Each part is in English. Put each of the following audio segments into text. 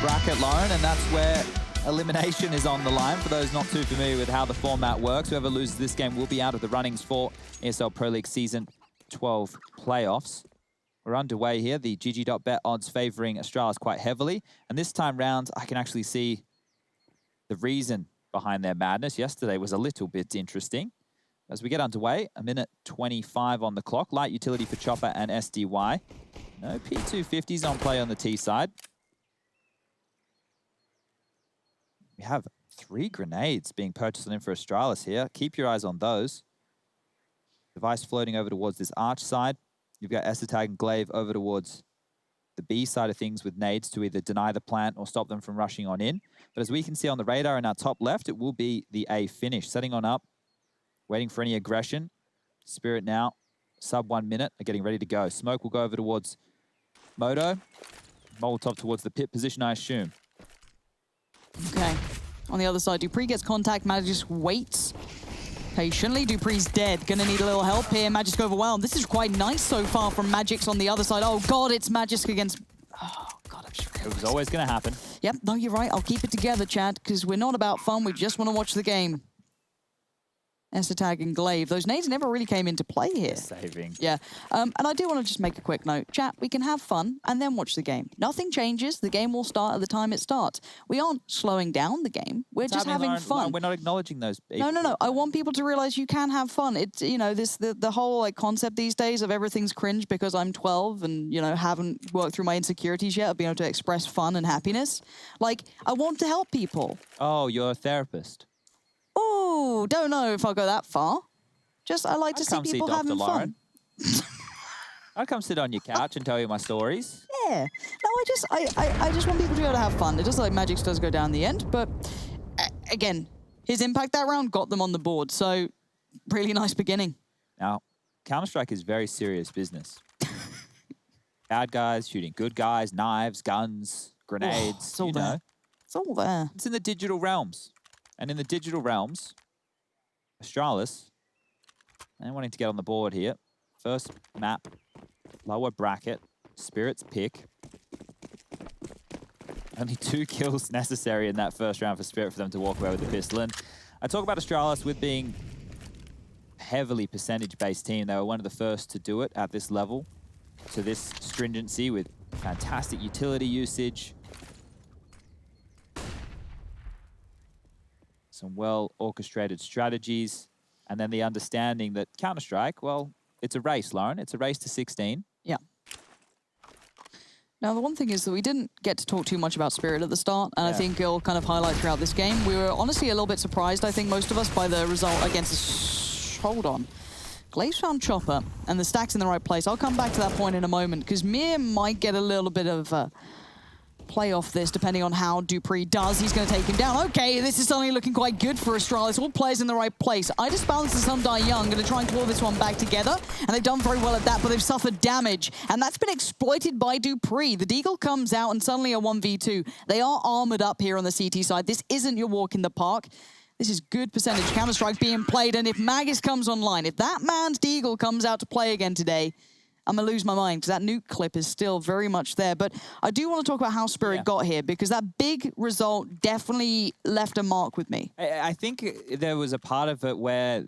bracket, Lauren, and that's where elimination is on the line. For those not too familiar with how the format works, whoever loses this game will be out of the runnings for ESL Pro League Season 12 playoffs. We're underway here. The GG.bet odds favoring Astralis quite heavily. And this time round, I can actually see the reason behind their madness. Yesterday was a little bit interesting. As we get underway, a minute 25 on the clock. Light utility for Chopper and SDY. No P250s on play on the T side. We have 3 grenades being purchased on for Astralis here. Keep your eyes on those. Device floating over towards this arch side. You've got Essetag and Glaive over towards the B side of things with nades to either deny the plant or stop them from rushing on in. But as we can see on the radar in our top left, it will be the A finish. Setting on up, waiting for any aggression. Spirit now, sub 1 minute, are getting ready to go. Smoke will go over towards Moto. Molotov towards the pit position, I assume. Okay. On the other side, Dupree gets contact. Magic just waits patiently. Dupree's dead. Gonna need a little help here. Magic's overwhelmed. This is quite nice so far from Magic's on the other side. Oh, God, it's Magic against... Oh, God, I'm just realized. It was always going to happen. Yep, no, you're right. I'll keep it together, Chad, because we're not about fun. We just want to watch the game. Essetag and Glaive. Those nades never really came into play here. Saving. Yeah, and I do want to just make a quick note. Chat, we can have fun and then watch the game. Nothing changes. The game will start at the time it starts. We aren't slowing down the game. We're just having fun. We're not acknowledging those. No. I want people to realize you can have fun. It's, you know, the whole like concept these days of everything's cringe because I'm 12 and, you know, haven't worked through my insecurities yet of being able to express fun and happiness. Like, I want to help people. Oh, you're a therapist. Oh, don't know if I'll go that far. Just, I like to see people having fun. I'll come sit on your couch and tell you my stories. Yeah. No, I just want people to be able to have fun. It just like Magic's does go down the end, but again, his impact that round got them on the board. So really nice beginning. Now, Counter-Strike is very serious business. Bad guys shooting good guys, knives, guns, grenades. It's all there. It's all there. It's in the digital realms. And in the digital realms, Astralis, and wanting to get on the board here. First map, lower bracket, Spirit's pick. Only 2 kills necessary in that first round for Spirit for them to walk away with the pistol. And I talk about Astralis with being a heavily percentage-based team. They were one of the first to do it at this level, to this stringency with fantastic utility usage. Some well-orchestrated strategies, and then the understanding that Counter-Strike, well, it's a race, Lauren. It's a race to 16. Yeah. Now, the one thing is that we didn't get to talk too much about Spirit at the start, and I think it'll kind of highlight throughout this game. We were honestly a little bit surprised, I think, most of us, by the result against... Hold on. Glaive found Chopper, and the stack's in the right place. I'll come back to that point in a moment, because Mir might get a little bit of... play off this, depending on how Dupree does. He's going to take him down. Okay, this is suddenly looking quite good for Astralis. All players in the right place. I just balanced the Some Die Young, going to try and claw this one back together, and they've done very well at that, but they've suffered damage, and that's been exploited by Dupree. The Deagle comes out, and suddenly a 1v2. They are armored up here on the CT side. This isn't your walk in the park. This is good percentage Counter-Strike being played, and if Magus comes online, if that man's Deagle comes out to play again today, I'm going to lose my mind because that nuke clip is still very much there. But I do want to talk about how Spirit got here because that big result definitely left a mark with me. I think there was a part of it where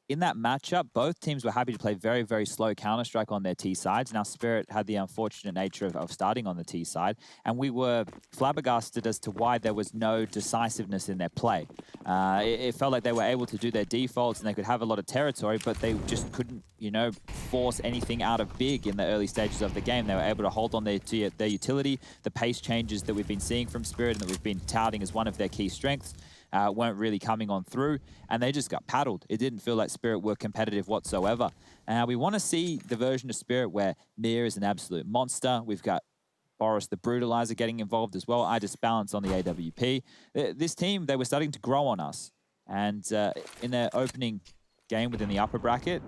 in that matchup, both teams were happy to play very, very slow Counter-Strike on their T sides. Now, Spirit had the unfortunate nature of starting on the T side, and we were flabbergasted as to why there was no decisiveness in their play. It felt like they were able to do their defaults and they could have a lot of territory, but they just couldn't, you know, force anything out of big in the early stages of the game. They were able to hold on their utility. The pace changes that we've been seeing from Spirit and that we've been touting as one of their key strengths weren't really coming on through, and they just got paddled. It didn't feel like Spirit were competitive whatsoever. We want to see the version of Spirit where Mir is an absolute monster. We've got Boris the Brutalizer getting involved as well. I just balance on the AWP. This team, they were starting to grow on us. And in their opening game within the upper bracket,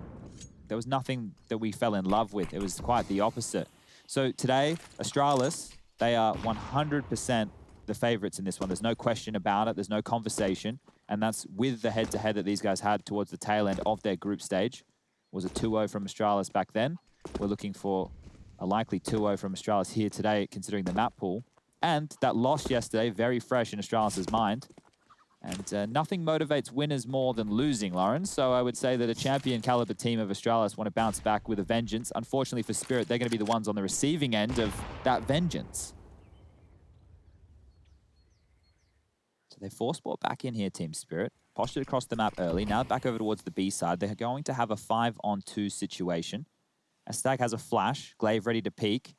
there was nothing that we fell in love with. It was quite the opposite. So today, Astralis, they are 100% the favorites in this one. There's no question about it. There's no conversation. And that's with the head-to-head that these guys had towards the tail end of their group stage. It was a 2-0 from Astralis back then. We're looking for a likely 2-0 from Astralis here today, considering the map pool. And that loss yesterday, very fresh in Astralis' mind. And nothing motivates winners more than losing, Lauren. So I would say that a champion caliber team of Astralis want to bounce back with a vengeance. Unfortunately for Spirit, they're going to be the ones on the receiving end of that vengeance. So they force-bought back in here, Team Spirit. Postured across the map early. Now back over towards the B side. They're going to have a 5-on-2 situation. Astag has a flash. Glaive ready to peek.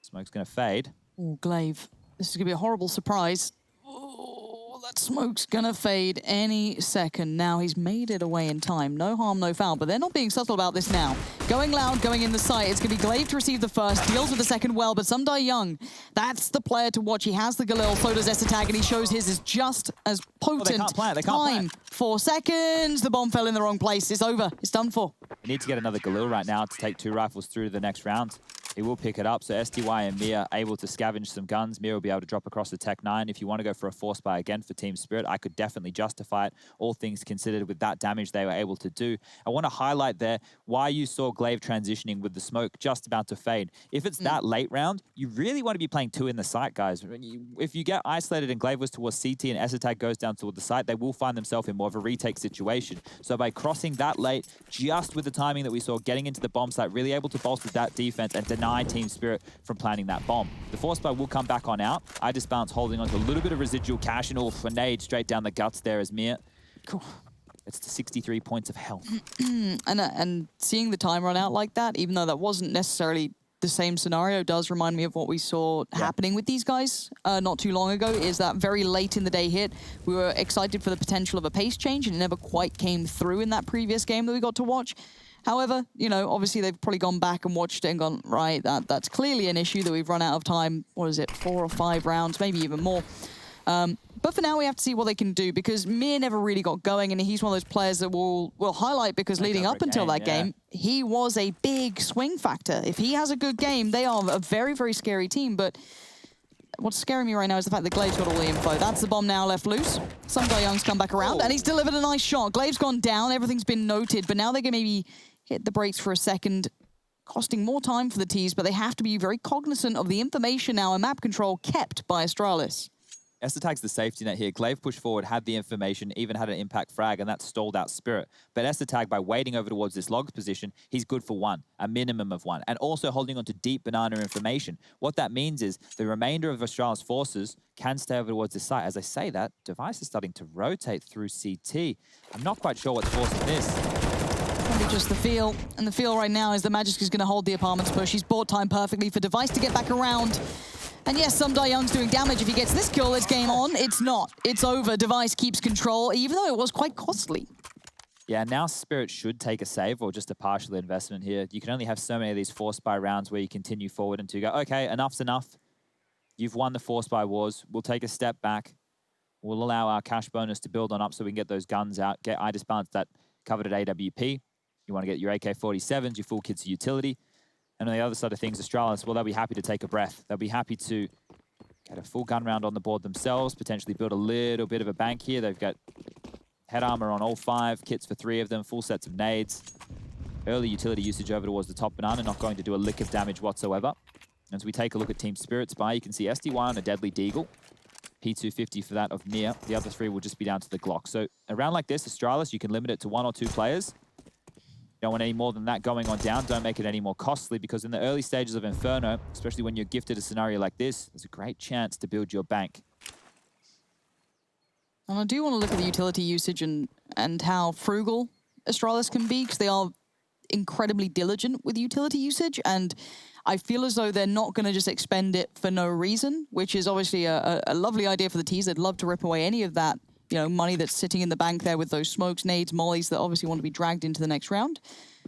Smoke's going to fade. Oh, Glaive. This is going to be a horrible surprise. Oh, that smoke's going to fade any second. Now he's made it away in time. No harm, no foul. But they're not being subtle about this now. Going loud, going in the site. It's going to be Glaive to receive the first. Deals with the second well, but Sundai Young, that's the player to watch. He has the Galil, so does Esatag, and he shows his is just as potent. They can't plant. They can't time. 4 seconds. The bomb fell in the wrong place. It's over. It's done for. They need to get another Galil right now to take 2 rifles through to the next round. He will pick it up, so SDY and Mia able to scavenge some guns. Mia will be able to drop across the Tech 9. If you want to go for a force buy again for Team Spirit, I could definitely justify it, all things considered with that damage they were able to do. I want to highlight there why you saw Glaive transitioning with the smoke just about to fade. If it's that late round, you really want to be playing 2 in the site, guys. If you get isolated and Glaive was towards CT and Esatag goes down toward the site, they will find themselves in more of a retake situation. So by crossing that late, just with the timing that we saw, getting into the bomb site, really able to bolster that defense and deny Team Spirit from planting that bomb. The force buy will come back on out. I just bounce holding on to a little bit of residual cash and a nade straight down the guts there as Mia. Cool. It's to 63 points of health. and seeing the time run out like that, even though that wasn't necessarily the same scenario, does remind me of what we saw happening with these guys not too long ago, is that very late in the day hit. We were excited for the potential of a pace change, and it never quite came through in that previous game that we got to watch. However, you know, obviously they've probably gone back and watched it and gone, right, that's clearly an issue that we've run out of time. What is it, 4 or 5 rounds, maybe even more. But for now, we have to see what they can do, because Mir never really got going, and he's one of those players that we'll highlight, because leading up until that game, he was a big swing factor. If he has a good game, they are a very, very scary team. But what's scaring me right now is the fact that Glaive's got all the info. That's the bomb now left loose. Sundai Young's come back around, and he's delivered a nice shot. Glaive's gone down, everything's been noted, but now they're going to maybe hit the brakes for a second, costing more time for the T's, but they have to be very cognizant of the information now and map control kept by Astralis. Esatag's the safety net here. Glaive pushed forward, had the information, even had an impact frag, and that stalled out Spirit. But Esatag, by waiting over towards this log position, he's good for 1, a minimum of 1, and also holding on to deep banana information. What that means is the remainder of Astralis forces can stay over towards this site. As I say that, Device is starting to rotate through CT. I'm not quite sure what's forcing this. Probably just the feel, and the feel right now is that Magisk is going to hold the apartments push. He's bought time perfectly for Device to get back around. And yes, Sundai Young's doing damage. If he gets this kill, it's game on. It's not. It's over. Device keeps control, even though it was quite costly. Yeah, now Spirit should take a save or just a partial investment here. You can only have so many of these force buy rounds where you continue forward and to go, okay, enough's enough. You've won the force buy wars. We'll take a step back. We'll allow our cash bonus to build on up so we can get those guns out, get I disbalance that coveted AWP. You want to get your AK-47s, your full kits of utility. And on the other side of things, Astralis, well, they'll be happy to take a breath. They'll be happy to get a full gun round on the board themselves, potentially build a little bit of a bank here. They've got head armor on all 5, kits for 3 of them, full sets of nades. Early utility usage over towards the top banana, not going to do a lick of damage whatsoever. As we take a look at Team Spirit's buy, you can see SDY on a Deadly Deagle. P250 for that of Mia. The other 3 will just be down to the Glock. So around like this, Astralis, you can limit it to 1 or 2 players. Don't want any more than that going on down. Don't make it any more costly, because in the early stages of Inferno, especially when you're gifted a scenario like this, there's a great chance to build your bank. And I do want to look at the utility usage and how frugal Astralis can be, because they are incredibly diligent with utility usage, and I feel as though they're not going to just expend it for no reason, which is obviously a lovely idea for the T's. They'd love to rip away any of that, you know, money that's sitting in the bank there with those smokes, nades, mollies that obviously want to be dragged into the next round.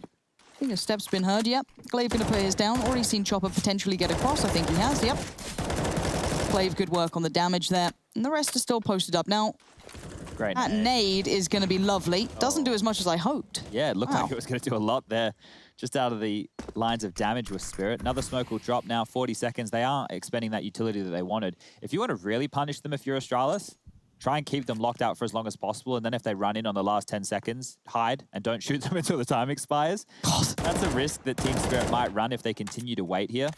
I think a step's been heard, yep. Glaive going to play his down. Already seen Chopper potentially get across. I think he has, yep. Glaive, good work on the damage there. And the rest are still posted up. Now, great that nade is going to be lovely. Doesn't do as much as I hoped. Yeah, it looked like it was going to do a lot there. Just out of the lines of damage with Spirit. Another smoke will drop now, 40 seconds. They are expending that utility that they wanted. If you want to really punish them if you're Astralis, try and keep them locked out for as long as possible, and then if they run in on the last 10 seconds, hide and don't shoot them until the time expires. That's a risk that Team Spirit might run if they continue to wait here.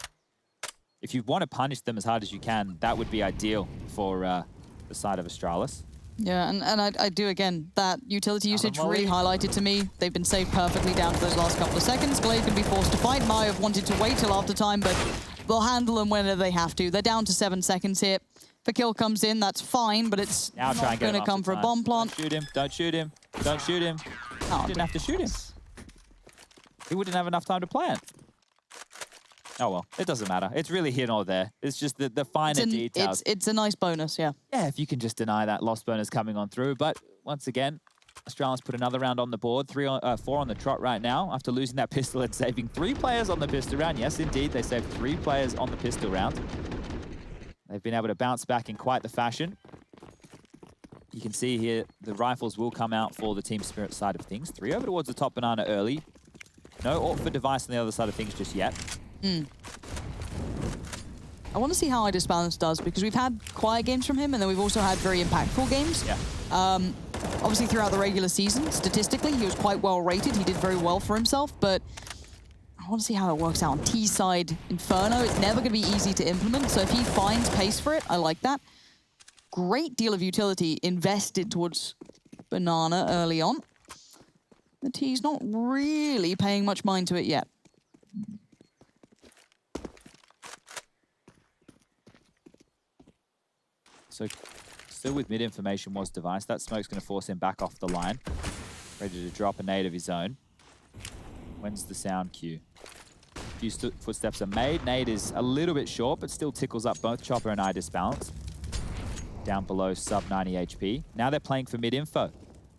if you want to punish them as hard as you can, that would be ideal for the side of Astralis. Yeah, and I do, again, that utility usage really highlighted to me. They've been saved perfectly down to those last couple of seconds. Glaive can be forced to fight. Might have wanted to wait till after time, but they'll handle them whenever they have to. They're down to 7 seconds here. If a kill comes in, that's fine, but it's now not going to come for a bomb plant. Don't shoot him, don't shoot him, don't shoot him. Oh, You didn't have to shoot him. He wouldn't have enough time to plant. Oh well, it doesn't matter. It's really here nor there. It's just the finer details. It's a nice bonus, yeah. Yeah, if you can just deny that lost bonus coming on through. But once again, Astralis put another round on the board. 4 on the trot right now after losing that pistol and saving 3 players on the pistol round. Yes, indeed, they saved 3 players on the pistol round. They've been able to bounce back in quite the fashion. You can see here the rifles will come out for the Team Spirit side of things. 3 over towards the top banana early. No AWP for device on the other side of things just yet. I want to see how iDisbalance does, because we've had quiet games from him, and then we've also had very impactful games. Yeah. Obviously, throughout the regular season, statistically, he was quite well rated. He did very well for himself, but I want to see how it works out on T side Inferno. It's never going to be easy to implement, so if he finds pace for it, I like that. Great deal of utility invested towards banana early on. The T's not really paying much mind to it yet. So still with mid information was device. That smoke's going to force him back off the line. Ready to drop a nade of his own. When's the sound cue? A few footsteps are made. Nade is a little bit short, but still tickles up both Chopper and iDisbalance. Down below sub 90 HP. Now they're playing for mid info.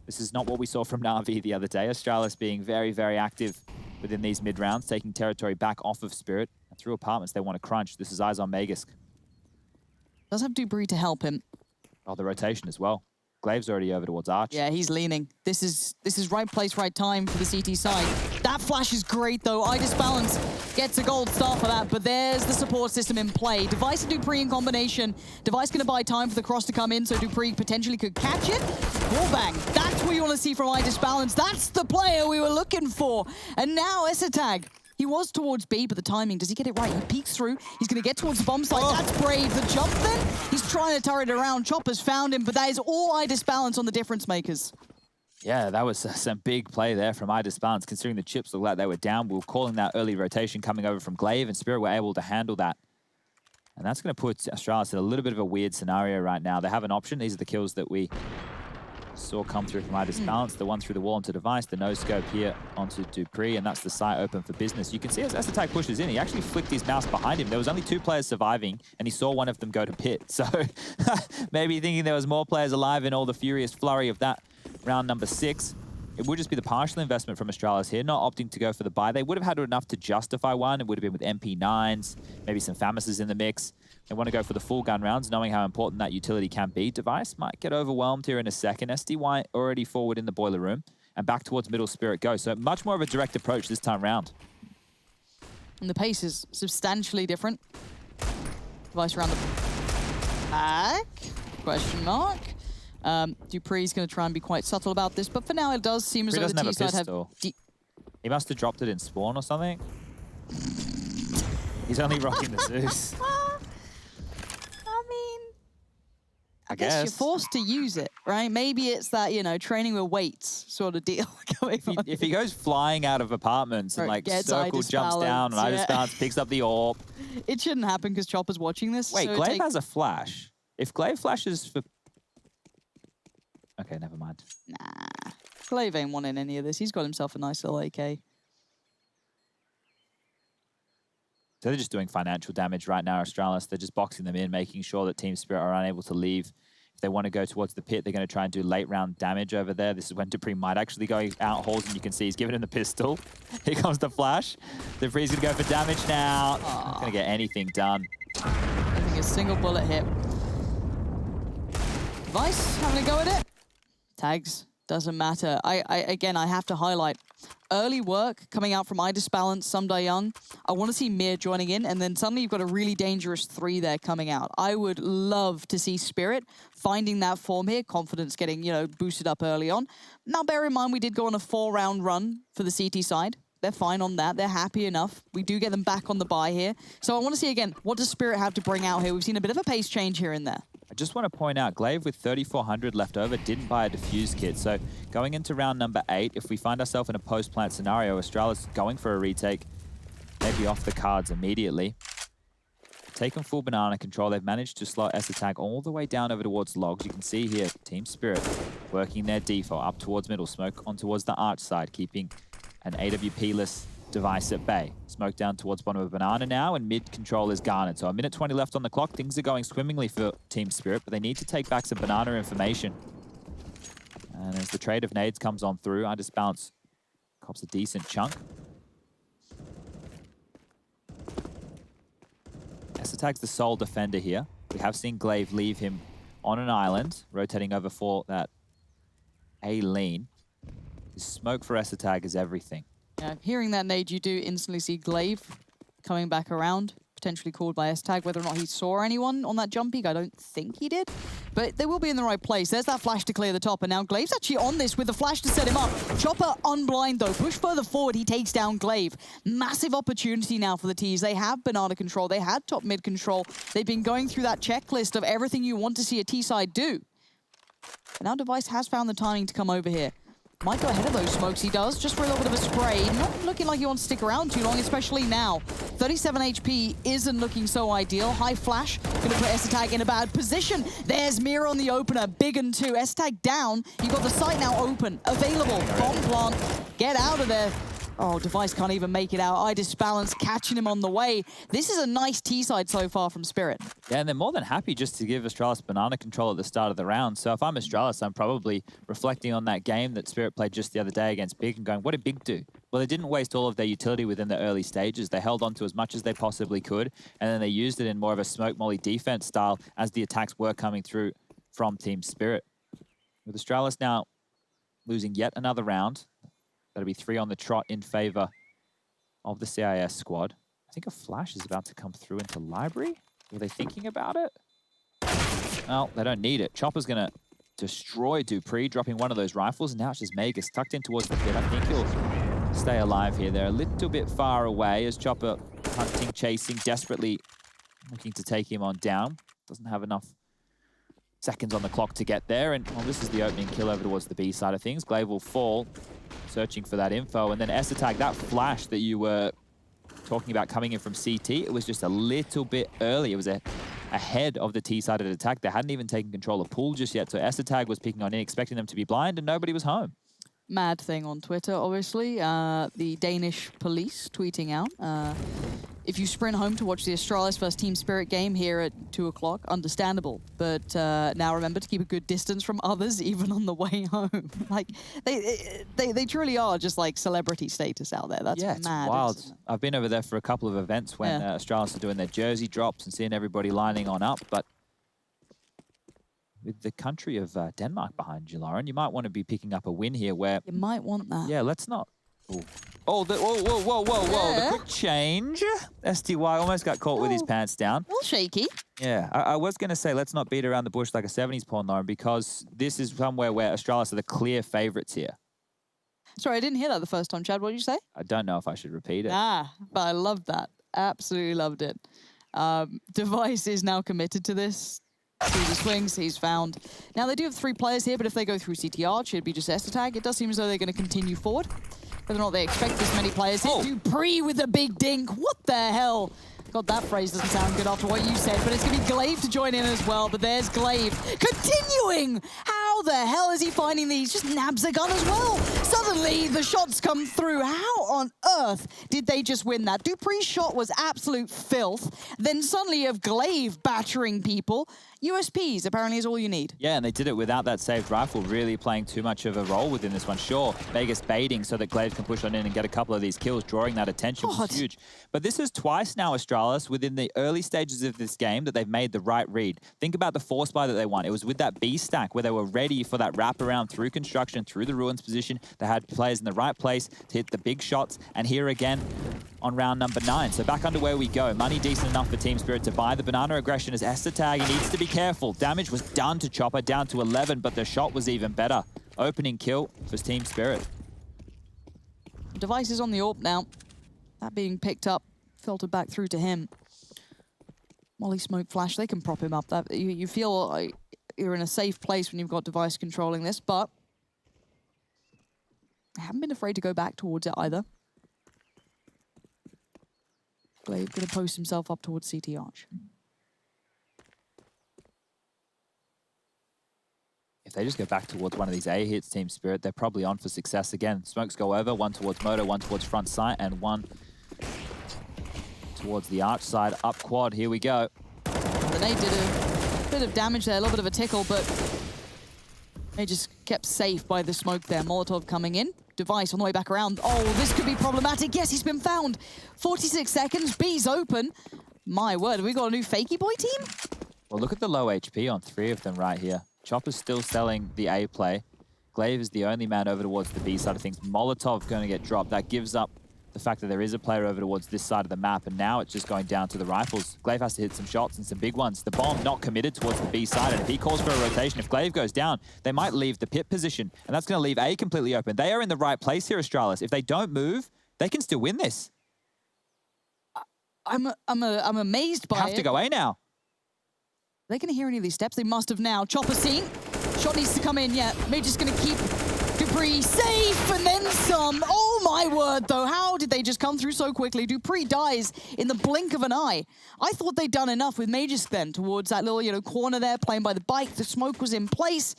This is not what we saw from Na'Vi the other day. Astralis being very, very active within these mid rounds, taking territory back off of Spirit. And through apartments, they want to crunch. This is eyes on Magisk. Does have Dubry to help him. Oh, the rotation as well. Glaive's already over towards Arch. Yeah, he's leaning. This is right place, right time for the CT side. That flash is great, though. iDisbalance gets a gold star for that, but there's the support system in play. Device and Dupree in combination. Device going to buy time for the cross to come in, so Dupree potentially could catch it. Wallbang. That's what you want to see from iDisbalance. That's the player we were looking for. And now Esatag. He was towards B, but the timing, does he get it right? He peeks through. He's going to get towards the bomb site. Oh. That's brave. The jump then? He's trying to turret around. Chopper's found him, but that is all iDisbalance on the difference makers. Yeah, that was some big play there from iDisbalance, considering the chips looked like they were down. We were calling that early rotation coming over from Glaive, and Spirit were able to handle that. And that's going to put Astralis in a little bit of a weird scenario right now. They have an option. These are the kills that we saw come through from iDisbalance. The one through the wall onto device, the no-scope here onto Dupree, and that's the site open for business. You can see as Esatag pushes in, he actually flicked his mouse behind him. There was only 2 players surviving, and he saw one of them go to pit. So maybe thinking there was more players alive in all the furious flurry of that round number 6. It would just be the partial investment from Astralis here, not opting to go for the buy. They would have had enough to justify one. It would have been with MP9s, maybe some Famis's in the mix. They want to go for the full gun rounds, knowing how important that utility can be. Device might get overwhelmed here in a second. SDY already forward in the boiler room, and back towards middle Spirit go. So much more of a direct approach this time round. And the pace is substantially different. Device around the back, question mark. Dupree's going to try and be quite subtle about this, but for now it does seem as though the T side have... He must have dropped it in spawn or something. He's only rocking the Zeus. I mean, I guess you're forced to use it, right? Maybe it's that, you know, training with weights sort of deal going on. If he goes flying out of apartments and like circle jumps down and iDisbalance picks up the AWP. It shouldn't happen because Chopper's watching this. Wait, so Glaive has a flash. If Glaive flashes for... Okay, never mind. Nah, Glaive ain't wanting any of this. He's got himself a nice little AK. So they're just doing financial damage right now, Astralis. They're just boxing them in, making sure that Team Spirit are unable to leave. If they want to go towards the pit, they're going to try and do late round damage over there. This is when Dupree might actually go out holes, and you can see he's giving him the pistol. Here comes the flash. Dupree's going to go for damage now. Not going to get anything done. I think a single bullet hit. Vice having a go at it. Tags, doesn't matter. Again, I have to highlight early work coming out from iDisbalance, Sumdai Young. I want to see Mir joining in, and then suddenly you've got a really dangerous 3 there coming out. I would love to see Spirit finding that form here, confidence getting, you know, boosted up early on. Now, bear in mind, we did go on a 4-round run for the CT side. They're fine on that. They're happy enough. We do get them back on the buy here. So I want to see, again, what does Spirit have to bring out here? We've seen a bit of a pace change here and there. I just want to point out, Glaive with 3,400 left over didn't buy a defuse kit. So going into round number 8, if we find ourselves in a post-plant scenario, Astralis going for a retake, maybe off the cards immediately. Taken full banana control. They've managed to slot S-Attack all the way down over towards logs. You can see here, Team Spirit working their default up towards middle. Smoke on towards the arch side, keeping an AWP-less device at bay. Smoke down towards bottom of banana now, and mid control is garnered. So a minute 20 left on the clock. Things are going swimmingly for Team Spirit, but they need to take back some banana information. And as the trade of nades comes on through, I just bounce, cops a decent chunk. S-Attack's the sole defender here. We have seen Glaive leave him on an island, rotating over for that A lean. The smoke for S-Attack is everything. Yeah, hearing that nade, you do instantly see Glaive coming back around, potentially called by S-Tag. Whether or not he saw anyone on that jump peak, I don't think he did. But they will be in the right place. There's that flash to clear the top, and now Glaive's actually on this with the flash to set him up. Chopper unblind, though. Push further forward, he takes down Glaive. Massive opportunity now for the T's. They have banana control. They had top mid control. They've been going through that checklist of everything you want to see a T-side do. But now Device has found the timing to come over here. Might go ahead of those smokes, he does, just for a little bit of a spray. Not looking like he wants to stick around too long, especially now. 37 HP isn't looking so ideal. High flash, gonna put S-Tag in a bad position. There's Mira on the opener, big and 2. S-Tag down, you got the site now open, available. Bomb plant, get out of there. Oh, Device can't even make it out. Idis Balance catching him on the way. This is a nice T-side so far from Spirit. Yeah, and they're more than happy just to give Astralis banana control at the start of the round. So if I'm Astralis, I'm probably reflecting on that game that Spirit played just the other day against Big and going, what did Big do? Well, they didn't waste all of their utility within the early stages. They held on to as much as they possibly could, and then they used it in more of a smoke molly defense style as the attacks were coming through from Team Spirit. With Astralis now losing yet another round, that'll be 3 on the trot in favor of the CIS squad. I think a flash is about to come through into library. Were they thinking about it? Well, they don't need it. Chopper's going to destroy Dupree, dropping one of those rifles. And now it's just Magus tucked in towards the pit. I think he'll stay alive here. They're a little bit far away as Chopper hunting, chasing, desperately looking to take him on down. Doesn't have enough seconds on the clock to get there. And well, this is the opening kill over towards the B side of things. Glaive will fall, searching for that info. And then S-Attack, that flash that you were talking about coming in from CT, it was just a little bit early. It was ahead of the T-sided attack. They hadn't even taken control of pool just yet. So S-Attack was picking on in, expecting them to be blind, and nobody was home. Mad thing on Twitter, obviously. The Danish police tweeting out. If you sprint home to watch the Astralis versus Team Spirit game here at 2 o'clock, understandable. But now remember to keep a good distance from others, even on the way home. Like, they truly are just like celebrity status out there. That's yeah, mad. It's wild. I've been over there for a couple of events when Astralis are doing their jersey drops and seeing everybody lining on up. But with the country of Denmark behind you, Lauren, you might want to be picking up a win here where... You might want that. Yeah, let's not... Ooh. Oh, whoa, the quick change. STY almost got caught with his pants down. A little shaky. Yeah, I was going to say, let's not beat around the bush like a 70s porn, Lauren, because this is somewhere where Astralis are the clear favorites here. Sorry, I didn't hear that the first time, Chad. What did you say? I don't know if I should repeat it. But I loved that. Absolutely loved it. Device is now committed to this. Through the swings, he's found. Now, they do have 3 players here, but if they go through CT Arch, it'd be just S-Attack. It does seem as though they're going to continue forward. Whether or not they expect this many players. Oh. Dupree with a big dink. What the hell? God, that phrase doesn't sound good after what you said, but it's going to be Glaive to join in as well. But there's Glaive continuing. How the hell is he finding these? Just nabs a gun as well. Suddenly, the shots come through. How on earth did they just win that? Dupree's shot was absolute filth. Then suddenly you have Glaive battering people. USPs apparently is all you need. Yeah, and they did it without that saved rifle really playing too much of a role within this one. Sure, Vegas baiting so that Glaive can push on in and get a couple of these kills, drawing that attention was huge. But this is twice now, Astralis, within the early stages of this game that they've made the right read. Think about the force buy that they won. It was with that B stack where they were ready for that wraparound through construction, through the ruins position. They had players in the right place to hit the big shots. And here again on round number 9. So back underway we go. Money decent enough for Team Spirit to buy the banana aggression as S-Tag. He needs to be careful. Damage was done to Chopper, down to 11, but the shot was even better. Opening kill for Team Spirit. Device is on the AWP now. That being picked up, filtered back through to him. Molly smoke flash, they can prop him up. That you feel like you're in a safe place when you've got Device controlling this, but I haven't been afraid to go back towards it either. Glaive gonna post himself up towards CT Arch. If they just go back towards one of these A hits, Team Spirit, they're probably on for success again. Smokes go over, one towards Moto, one towards front site, and one towards the Arch side. Up quad, here we go. The nade did a bit of damage there, a little bit of a tickle, but they just kept safe by the smoke there. Molotov coming in. Device on the way back around. Oh, this could be problematic. Yes, he's been found. 46 seconds, B's open. My word, have we got a new Fakey Boy team? Well, look at the low HP on 3 of them right here. Chopper's still selling the A play. Glaive is the only man over towards the B side of things. Molotov going to get dropped. That gives up the fact that there is a player over towards this side of the map, and now it's just going down to the rifles. Glaive has to hit some shots and some big ones. The bomb not committed towards the B side, and if he calls for a rotation, if Glaive goes down, they might leave the pit position, and that's going to leave A completely open. They are in the right place here, Astralis. If they don't move, they can still win this. I'm amazed by it. Have to go A now. Are they going to hear any of these steps? They must have now. Chopper seen. Shot needs to come in, yeah. Major's going to keep Dupree safe and then some. Oh my word, though. How did they just come through so quickly? Dupree dies in the blink of an eye. I thought they'd done enough with Majors then towards that little, corner there, playing by the bike. The smoke was in place.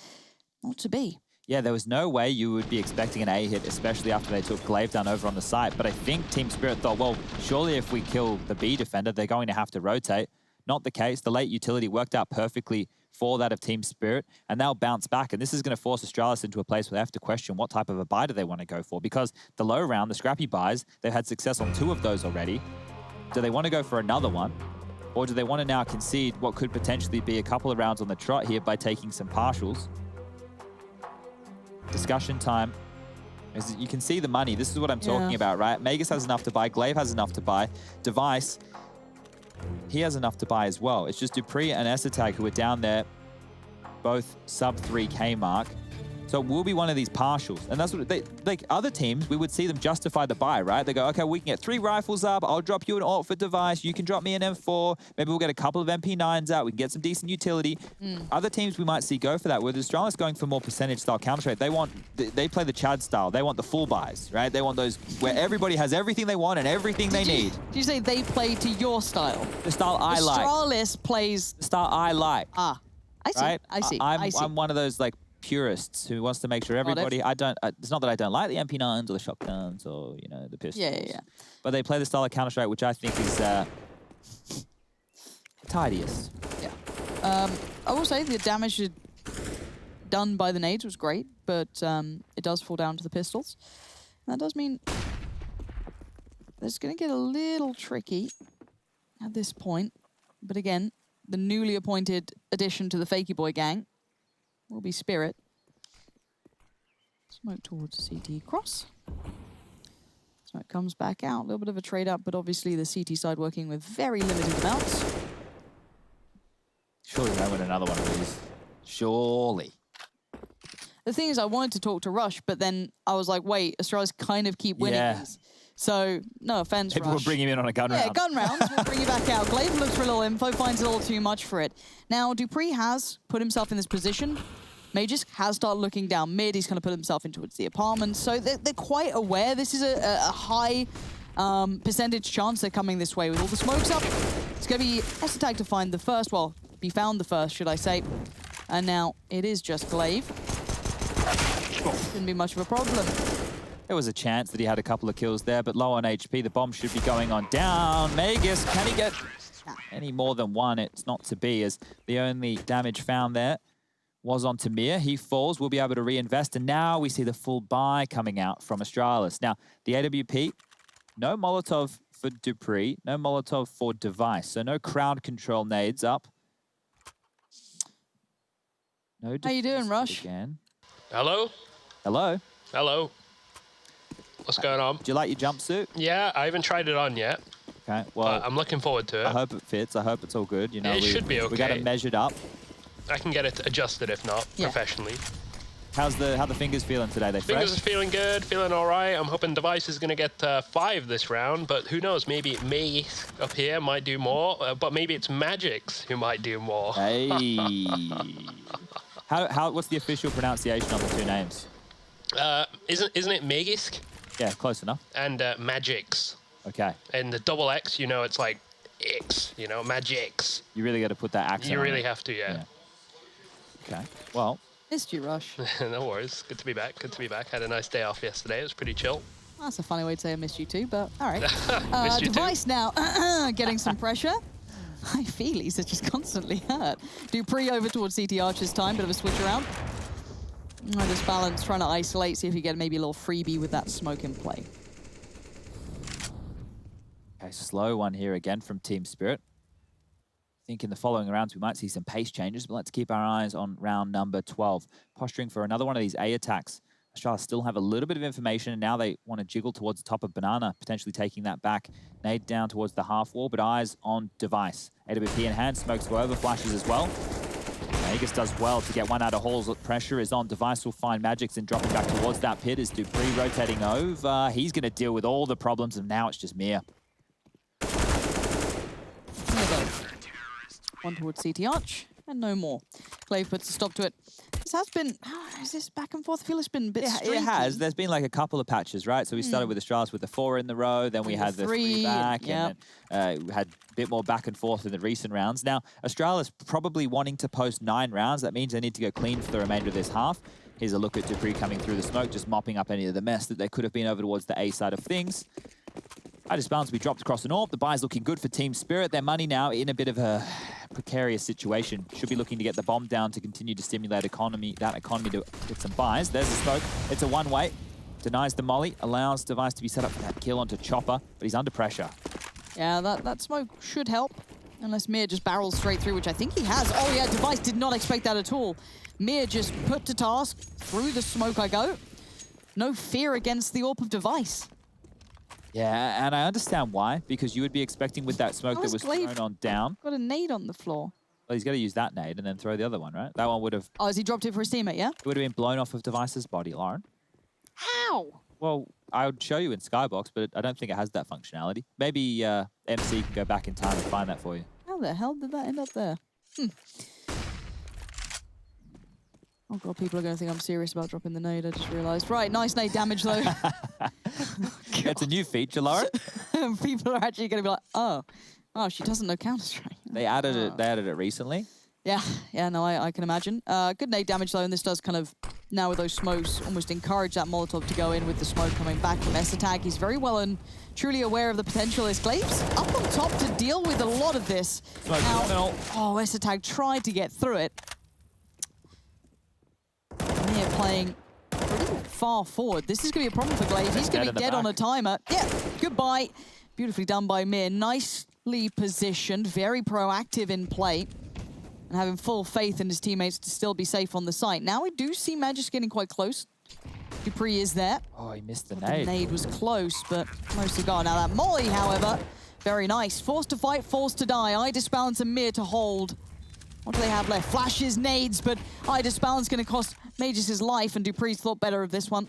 Not to be. Yeah, there was no way you would be expecting an A hit, especially after they took Glaive down over on the site. But I think Team Spirit thought, well, surely if we kill the B defender, they're going to have to rotate. Not the case. The late utility worked out perfectly for that of Team Spirit, and they'll bounce back. And this is going to force Astralis into a place where they have to question what type of a buy do they want to go for, because the low round, the scrappy buys, they've had success on 2 of those already. Do they want to go for another one, or do they want to now concede what could potentially be a couple of rounds on the trot here by taking some partials? Discussion time. As you can see the money. This is what I'm talking about, right? Magus has enough to buy. Glaive has enough to buy. Device, he has enough to buy as well. It's just Dupree and Esatag who are down there, both sub 3K mark. So it will be one of these partials. And that's what they, like other teams, we would see them justify the buy, right? They go, okay, we can get 3 rifles up. I'll drop you an alt for Device. You can drop me an M4. Maybe we'll get a couple of MP9s out. We can get some decent utility. Other teams we might see go for that. With Astralis going for more percentage style counter-strike, they play the Chad style. They want the full buys, right? They want those where everybody has everything they want and everything they need. Did you say they play to your style? The style I like. Astralis plays... The style I like. Ah, I see, right? I see, I'm one of those like purists who wants to make sure everybody, it's not that I don't like the MP9s or the shotguns or, the pistols. Yeah. But they play the style of Counter-Strike, which I think is tidiest. Yeah. I will say the damage done by the nades was great, but it does fall down to the pistols. That does mean it's going to get a little tricky at this point. But again, the newly appointed addition to the Fakey Boy gang will be Spirit. Smoke towards CT cross. Smoke comes back out. A little bit of a trade up, but obviously the CT side working with very limited amounts. Surely they win another one of these. Surely. The thing is, I wanted to talk to Rush, but then I was like, wait, Astralis kind of keep winning these. So, no offense, People Rush. will bring him in on a gun round. Yeah, gun rounds. We'll bring you back out. Glaive looks for a little info, finds a little too much for it. Now, Dupree has put himself in this position. Magus has started looking down mid. He's going to put himself into the apartment. So they're quite aware. This is a high percentage chance they're coming this way with all the smokes up. It's going to be Esatag to find the first. Well, be found the first, should I say. And now it is just Glaive. Shouldn't be much of a problem. There was a chance that he had a couple of kills there, but low on HP. The bomb should be going on down. Magus, can he get any more than one? It's not to be, as the only damage found there was on Tamir. He falls. We'll be able to reinvest. And now we see the full buy coming out from Astralis. Now, the AWP, no Molotov for Dupree, no Molotov for Device. So no crowd control nades up. No. How you doing, Rush? Again. Hello? Hello? Hello. What's going on? Do you like your jumpsuit? Yeah, I haven't tried it on yet. Okay, well, I'm looking forward to it. I hope it fits. I hope it's all good. It should be okay. We got it measured up. I can get it adjusted if not, professionally. How the fingers feeling today? They fresh? Fingers are feeling good, feeling all right. I'm hoping Device is going to get 5 this round, but who knows? Maybe me up here might do more, but maybe it's Magix who might do more. Hey. What's the official pronunciation of the two names? Isn't it Magisk? Yeah, close enough. And Magix. Okay. And the double X, you know, it's like X, you know, Magix. You really got to put that accent You on really it. have to, yeah. Okay. Well. Missed you, Rush. No worries. Good to be back. Good to be back. Had a nice day off yesterday. It was pretty chill. That's a funny way to say I missed you too, but all right. Missed you Device too. now getting some pressure. My feelies are just constantly hurt. Dupree over towards CT Archer's time, bit of a switch around. This balance, trying to isolate, see if you get maybe a little freebie with that smoke in play. Okay, slow one here again from Team Spirit. I think in the following rounds we might see some pace changes, but let's keep our eyes on round number 12. Posturing for another one of these A attacks. Astralis still have a little bit of information, and now they want to jiggle towards the top of Banana, potentially taking that back. Nade down towards the half wall, but eyes on Device. AWP in hand, smokes go over, flashes as well. Aegis does well to get one out of halls. Pressure is on. Device will find Magix and dropping back towards that pit as Dupree rotating over. He's going to deal with all the problems, and now it's just Mir. One towards CT Arch, and no more. Glaive puts a stop to it. This has been, is this back and forth? I feel it's been a bit streaky. It has. There's been like a couple of patches, right? So we started with Astralis with the 4 in the row, then we had the 3 back, and then we had a bit more back and forth in the recent rounds. Now, Astralis probably wanting to post 9 rounds. That means they need to go clean for the remainder of this half. Here's a look at Dupree coming through the smoke, just mopping up any of the mess that they could have been over towards the A side of things. Balance to be dropped across the north. The buy's looking good for Team Spirit. Their money now in a bit of a precarious situation. Should be looking to get the bomb down to continue to stimulate that economy to get some buys. There's the smoke. It's a one-way. Denies the molly. Allows Device to be set up for that kill onto Chopper, but he's under pressure. Yeah, that smoke should help. Unless Mir just barrels straight through, which I think he has. Oh yeah, Device did not expect that at all. Mir just put to task. Through the smoke I go. No fear against the AWP of Device. Yeah, and I understand why, because you would be expecting with that smoke that was thrown on down. Got a nade on the floor. Well, he's got to use that nade and then throw the other one, right? That one would have... Oh, has he dropped it for his teammate, yeah? It would have been blown off of Device's body, Lauren. How? Well, I would show you in Skybox, but I don't think it has that functionality. Maybe MC can go back in time and find that for you. How the hell did that end up there? Oh god, people are going to think I'm serious about dropping the nade, I just realised. Right, nice nade damage though. It's a new feature, Lauren. People are actually going to be like, oh, she doesn't know Counter-Strike. They added it recently. Yeah, no, I can imagine. Good nade damage though, and this does kind of, now with those smokes, almost encourage that Molotov to go in with the smoke coming back from S-Attack. He's very well and truly aware of the potential. As Glaive's up on top to deal with a lot of this. Now, oh, S-Attack tried to get through it. Mir playing pretty far forward. This is going to be a problem for Glaive. He's going to be dead on a timer. Yeah, goodbye. Beautifully done by Mir. Nicely positioned, very proactive in play, and having full faith in his teammates to still be safe on the site. Now we do see Magis getting quite close. Dupree is there. Oh, he missed the nade. The nade was close, but no cigar. Now that molly, however, very nice. Forced to fight, forced to die. Idis Balance and Mir to hold. What do they have left? Flashes, nades, but Idis Balance going to cost Magis his life, and Dupree's thought better of this one.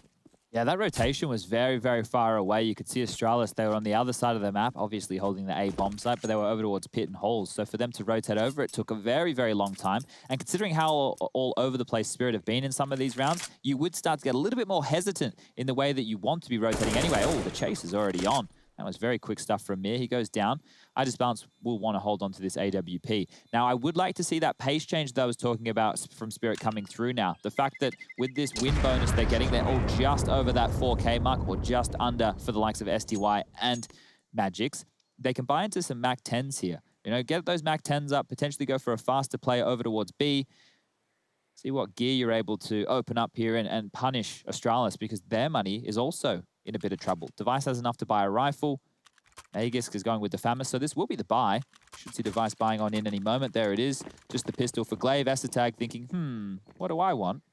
Yeah, that rotation was very, very far away. You could see Astralis, they were on the other side of the map, obviously holding the A bomb site, but they were over towards pit and halls. So for them to rotate over, it took a very, very long time. And considering how all over the place Spirit have been in some of these rounds, you would start to get a little bit more hesitant in the way that you want to be rotating anyway. Oh, the chase is already on. That was very quick stuff from Mir. He goes down. Idis Balance will want to hold on to this AWP. Now, I would like to see that pace change that I was talking about from Spirit coming through now. The fact that with this win bonus they're getting, they're all just over that 4K mark or just under for the likes of STY and Magix. They can buy into some Mac 10s here. You know, get those Mac 10s up, potentially go for a faster play over towards B. See what gear you're able to open up here and punish Astralis, because their money is also in a bit of trouble. Device has enough to buy a rifle. Aegis is going with the FAMAS, so this will be the buy. Should see Device buying on in any moment. There it is. Just the pistol for Glaive. S-Attack thinking, what do I want?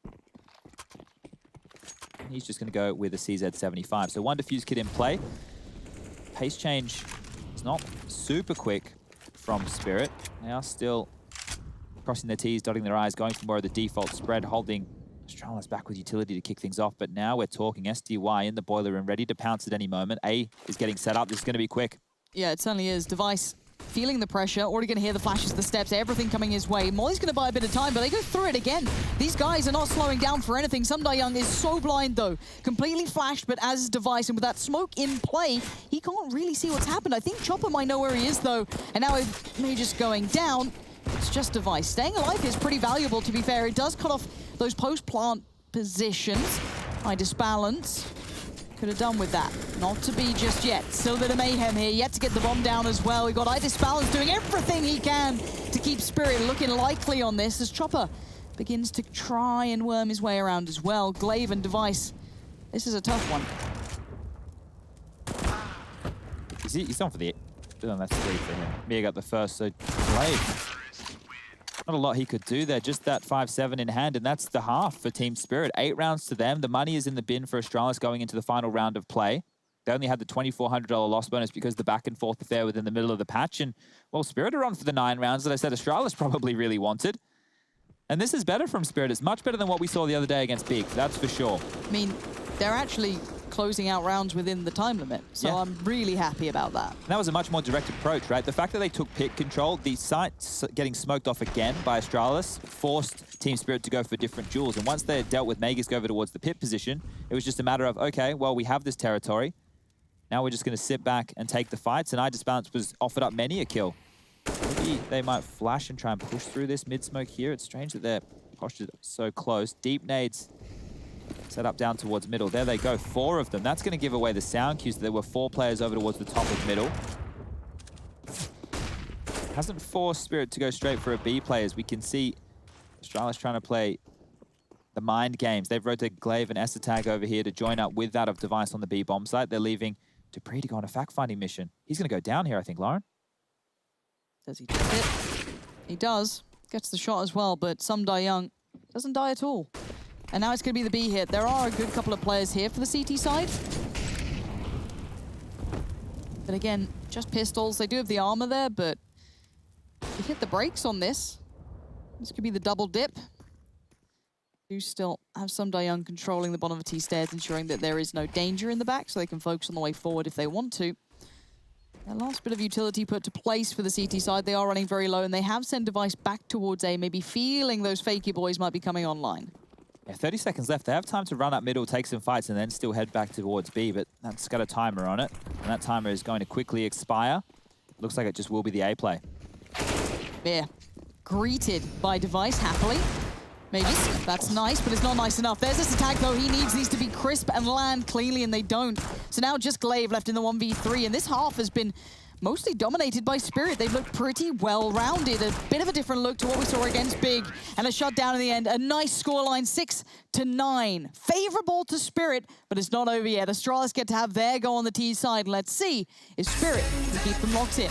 And he's just going to go with a CZ75. So one defuse kit in play. Pace change is not super quick from Spirit. They are still crossing their T's, dotting their I's, going for more of the default spread, holding Astralis back with utility to kick things off, but now we're talking SDY in the boiler room, ready to pounce at any moment. A is getting set up. This is going to be quick. Yeah, it certainly is. Device feeling the pressure, already going to hear the flashes, the steps, everything coming his way. Molly's going to buy a bit of time, but they go through it again. These guys are not slowing down for anything. Young is so blind, though. Completely flashed, but as is Device, and with that smoke in play, he can't really see what's happened. I think Chopper might know where he is, though, and now Major's going down. It's just Device. Staying alive is pretty valuable, to be fair. It does cut off those post-plant positions. I disbalance. Could have done with that. Not to be just yet. Still a bit of mayhem here. Yet to get the bomb down as well. We've got iDisbalance doing everything he can to keep Spirit looking likely on this as Chopper begins to try and worm his way around as well. Glaive and Device. This is a tough one. He's on for the... Oh, that's 3 for him. Mia got the first, so Glaive. Not a lot he could do there, just that 5-7 in hand, and that's the half for Team Spirit. 8 rounds to them. The money is in the bin for Astralis going into the final round of play. They only had the $2,400 loss bonus because the back and forth affair within the middle of the patch, and, well, Spirit are on for the 9 rounds that I said Astralis probably really wanted. And this is better from Spirit. It's much better than what we saw the other day against Big, that's for sure. I mean, they're actually closing out rounds within the time limit, so yeah. I'm really happy about that. And that was a much more direct approach, right? The fact that they took pit control, the site getting smoked off again by Astralis, forced Team Spirit to go for different duels. And once they had dealt with Magisk over towards the pit position, it was just a matter of, okay, well, we have this territory. Now we're just going to sit back and take the fights. And iDisbalance was offered up many a kill. Maybe they might flash and try and push through this mid-smoke here. It's strange that they're postured so close. Deep nades set up down towards middle. There they go, 4 of them. That's going to give away the sound cues. There were 4 players over towards the top of middle. Hasn't forced Spirit to go straight for a B play, as we can see Astralis trying to play the mind games. They've rotated Glaive and Esatag over here to join up with that of Device on the B bomb site. They're leaving Dupree to go on a fact-finding mission. He's going to go down here, I think, Lauren. Does he take it? He does. Gets the shot as well, but Young doesn't die at all. And now it's going to be the B hit. There are a good couple of players here for the CT side. But again, just pistols. They do have the armor there, but they hit the brakes on this. This could be the double dip. Do still have Young controlling the bottom of T stairs, ensuring that there is no danger in the back, so they can focus on the way forward if they want to. Their last bit of utility put to place for the CT side. They are running very low, and they have sent Device back towards A, maybe feeling those fakey boys might be coming online. Yeah, 30 seconds left. They have time to run up middle, take some fights, and then still head back towards B, but that's got a timer on it, and that timer is going to quickly expire. Looks like it just will be the A play. Yeah, greeted by Device happily. Maybe that's nice, but it's not nice enough. There's this attack, though. He needs these to be crisp and land cleanly, and they don't. So now just Glaive left in the 1v3, and this half has been mostly dominated by Spirit. They've looked pretty well-rounded. A bit of a different look to what we saw against Big, and a shutdown in the end. A nice scoreline, 6-9. Favorable to Spirit, but it's not over yet. Astralis get to have their go on the T side. Let's see if Spirit can keep them locked in.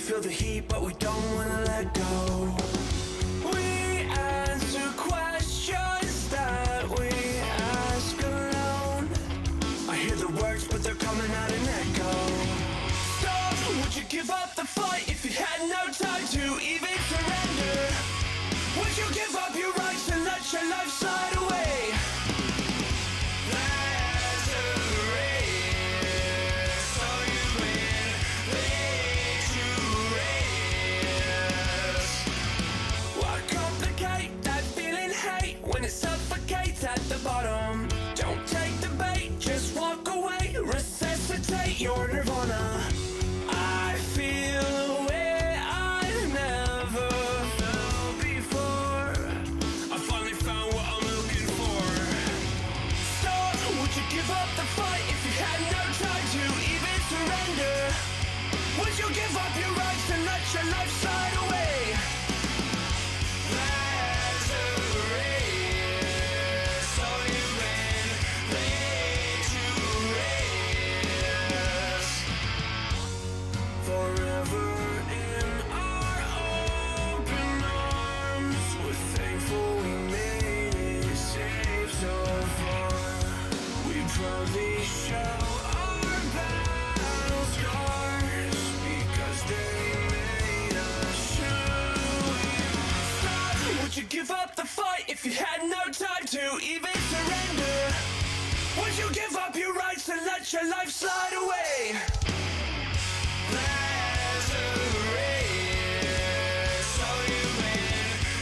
Feel the heat, but we don't wanna let go. We answer questions that we ask alone. I hear the words, but they're coming out in echo. Stop, would you give up the fight if you had no time to even surrender? Would you give up your rights and let your life slide away? At the bottom, don't take the bait, just walk away, resuscitate your nirvana. I feel the way I'm let your life slide away. That's a race, so you win, play to race. Forever in our open arms, we're thankful we made it safe so far. We proudly show our battle scars because they made us true. Would you give up the fight if you had no time to even surrender? Would you give up your rights and let your life slide away? There's a race, so you win,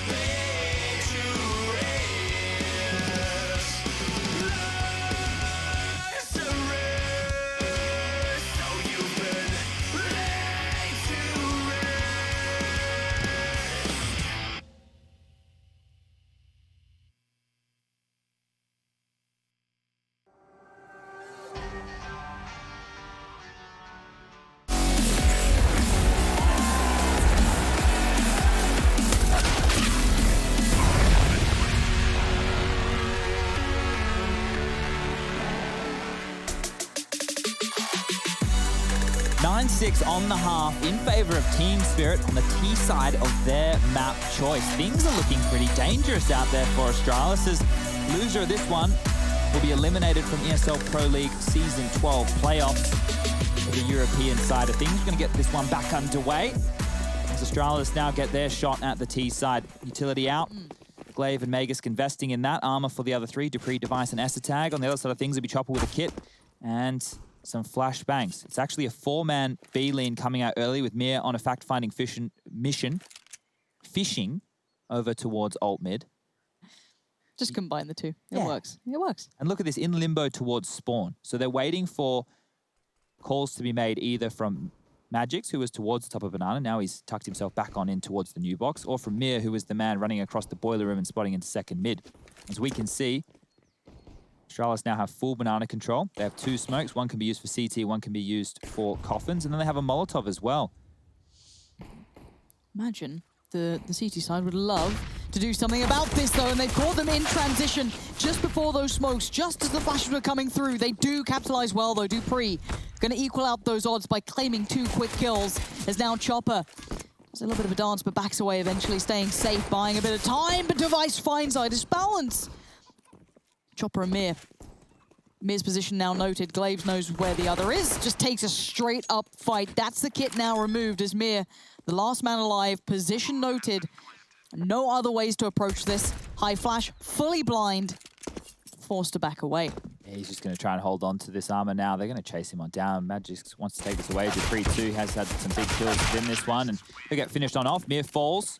play to race. There's a race, so you win, play to race. Nine-6 on the half in favor of Team Spirit on the T side of their map choice. Things are looking pretty dangerous out there for Astralis, as loser of this one will be eliminated from ESL Pro League Season 12 playoffs for the European side of things. We're going to get this one back underway as Astralis now get their shot at the T side. Utility out. Glaive and Magisk investing in that. Armor for the other three, Dupree, Device, and Esatag. On the other side of things, it'll be Chopper with a kit and some flashbangs. It's actually a 4-man B-lane coming out early with Mir on a fact-finding mission, fishing over towards alt mid. Just combine the two. It Yeah. works. It works. And look at this, in limbo towards spawn. So they're waiting for calls to be made either from Magix, who was towards the top of Banana. Now he's tucked himself back on in towards the new box. Or from Mir, who was the man running across the boiler room and spotting into second mid. As we can see, Astralis now have full Banana control. They have 2 smokes. One can be used for CT, one can be used for coffins. And then they have a Molotov as well. Imagine the CT side would love to do something about this, though, and they've caught them in transition just before those smokes, just as the flashes were coming through. They do capitalize well, though. Dupree going to equal out those odds by claiming 2 quick kills. As now Chopper, there's a little bit of a dance, but backs away, eventually staying safe, buying a bit of time, but Device finds Idis balance. Chopper and Mir. Mir's position now noted. Glaives knows where the other is. Just takes a straight up fight. That's the kit now removed as Mir, the last man alive, position noted. No other ways to approach this. High flash, fully blind. Forced to back away. Yeah, he's just going to try and hold on to this armor now. They're going to chase him on down. Magix wants to take this away. Dupree too has had some big kills within this one, and they get finished on off. Mir falls.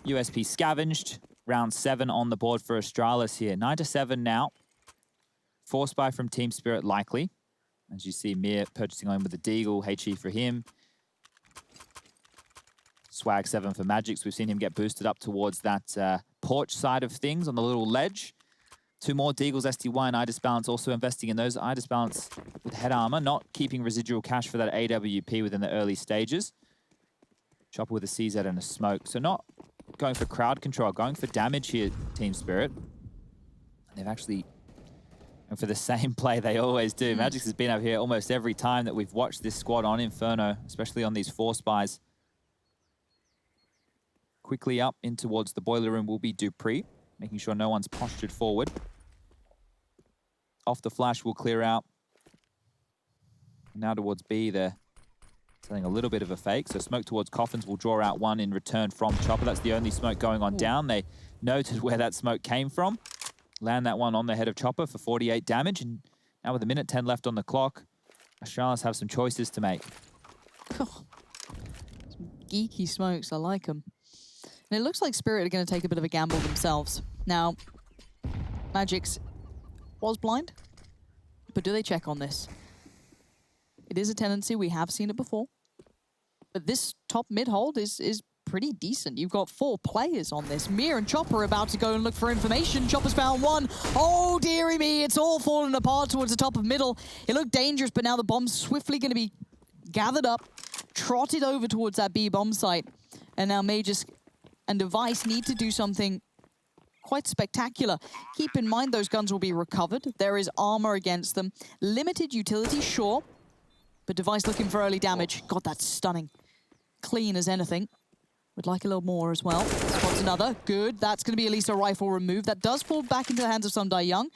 USP scavenged. Round 7 on the board for Astralis here. 9-7 now. 4 spy from Team Spirit likely. As you see, Mir purchasing on with the Deagle. HE for him. Swag 7 for Magix. We've seen him get boosted up towards that porch side of things on the little ledge. 2 more Deagles, STY and Idis Balance also investing in those. Idis Balance with head armor, not keeping residual cash for that AWP within the early stages. Chopper with a CZ and a smoke. So not going for crowd control, going for damage here, Team Spirit. They've actually going for the same play they always do. Magix has been up here almost every time that we've watched this squad on Inferno, especially on these 4 spies. Quickly up in towards the boiler room will be Dupree, making sure no one's postured forward. Off the flash will clear out. Now towards B, they're selling a little bit of a fake. So smoke towards coffins will draw out 1 in return from Chopper. That's the only smoke going on down. They noted where that smoke came from. Land that one on the head of Chopper for 48 damage. And now with 1:10 left on the clock, Astralis have some choices to make. Some geeky smokes, I like them. And it looks like Spirit are going to take a bit of a gamble themselves. Now, Magix was blind, but do they check on this? It is a tendency, we have seen it before. But this top mid hold is pretty decent. You've got 4 players on this. Mir and Chopper are about to go and look for information. Chopper's found 1. Oh, dearie me, it's all falling apart towards the top of middle. It looked dangerous, but now the bomb's swiftly going to be gathered up. trotted over towards that B bomb site. And now Magus and Device need to do something quite spectacular. Keep in mind those guns will be recovered. There is armor against them. Limited utility, sure. But Device looking for early damage. God, that's stunning. Clean as anything. Would like a little more as well. Spots another. Good. That's going to be at least a rifle remove. That does fall back into the hands of Sundai Young.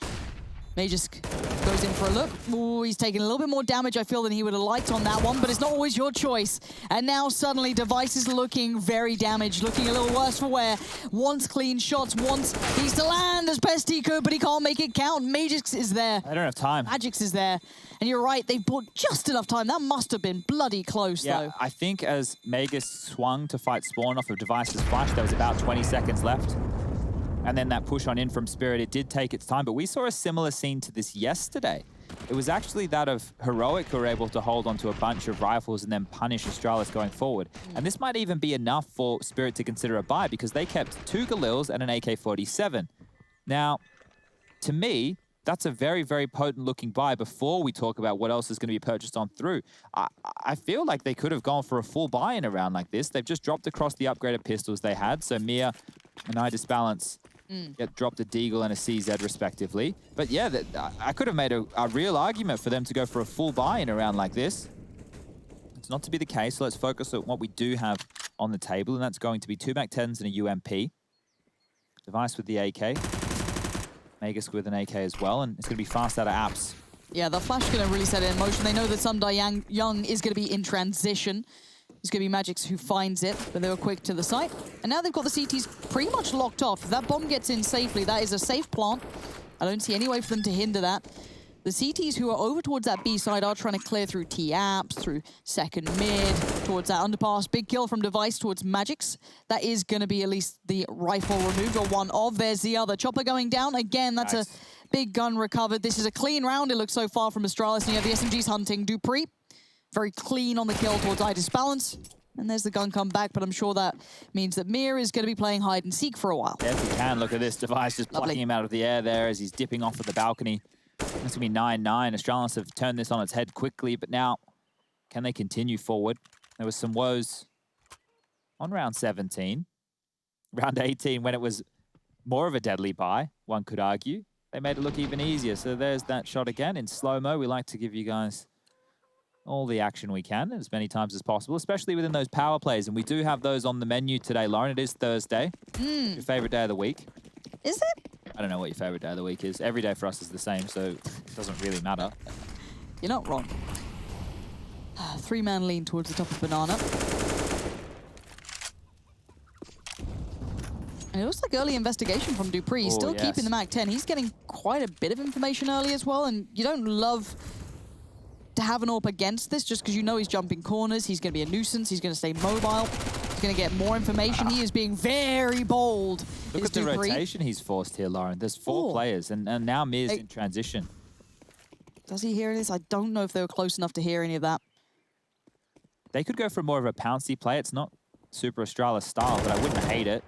Magus goes in for a look. Ooh, he's taking a little bit more damage, I feel, than he would have liked on that one, but it's not always your choice. And now suddenly Device is looking very damaged, looking a little worse for wear. Wants clean shots, wants these to land as best he could, but he can't make it count. Magix is there. I don't have time. Magix is there. And you're right, they bought just enough time. That must have been bloody close, though. I think as Magus swung to fight Spawn off of Device's flash, there was about 20 seconds left. And then that push on in from Spirit, it did take its time, but we saw a similar scene to this yesterday. It was actually that of Heroic who were able to hold onto a bunch of rifles and then punish Astralis going forward. And this might even be enough for Spirit to consider a buy because they kept 2 Galils and an AK-47. Now, to me, that's a very, very potent looking buy before we talk about what else is going to be purchased on through. I feel like they could have gone for a full buy in a round like this. They've just dropped across the upgraded pistols they had. So Mia and I Disbalance get dropped a Deagle and a CZ respectively. But yeah, I could have made a real argument for them to go for a full buy in a round like this. It's not to be the case, so let's focus on what we do have on the table, and that's going to be 2 MAC-10s and a UMP. Device with the AK. Magus with an AK as well, and it's going to be fast out of apps. Yeah, the flash is going to really set it in motion. They know that Sundai Young is going to be in transition. It's going to be Magix who finds it, but they were quick to the site. And now they've got the CTs pretty much locked off. If that bomb gets in safely, that is a safe plant. I don't see any way for them to hinder that. The CTs who are over towards that B side are trying to clear through T-Apps, through second mid, towards that underpass. Big kill from Device towards Magix. That is going to be at least the rifle removed, or one of. There's the other. Chopper going down. Again, that's nice. A big gun recovered. This is a clean round, it looks so far from Astralis. And you have the SMGs hunting Dupree. Very clean on the kill towards Disbalance. And there's the gun come back, but I'm sure that means that Mir is going to be playing hide and seek for a while. Yes, he can. Look at this. Device just plucking him out of the air there as he's dipping off at the balcony. It's going to be 9-9. Astralis have turned this on its head quickly, but now can they continue forward? There was some woes on round 17. Round 18, when it was more of a deadly buy, one could argue, they made it look even easier. So there's that shot again in slow-mo. We like to give you guys all the action we can, as many times as possible, especially within those power plays. And we do have those on the menu today, Lauren. It is Thursday. Your favorite day of the week. Is it? I don't know what your favorite day of the week is. Every day for us is the same, so it doesn't really matter. You're not wrong. 3-man lean towards the top of Banana. And it looks like early investigation from Dupree. He's still keeping the MAC-10. He's getting quite a bit of information early as well, and you don't love to have an AWP against this just because you know he's jumping corners, he's going to be a nuisance, he's going to stay mobile, he's going to get more information. He is being very bold. Look at the rotation he's forced here, Lauren. There's 4 players, and now Mir's in transition. Does he hear this? I don't know if they were close enough to hear any of that. They could go for more of a pouncy play. It's not super Astralis style, but I wouldn't hate it.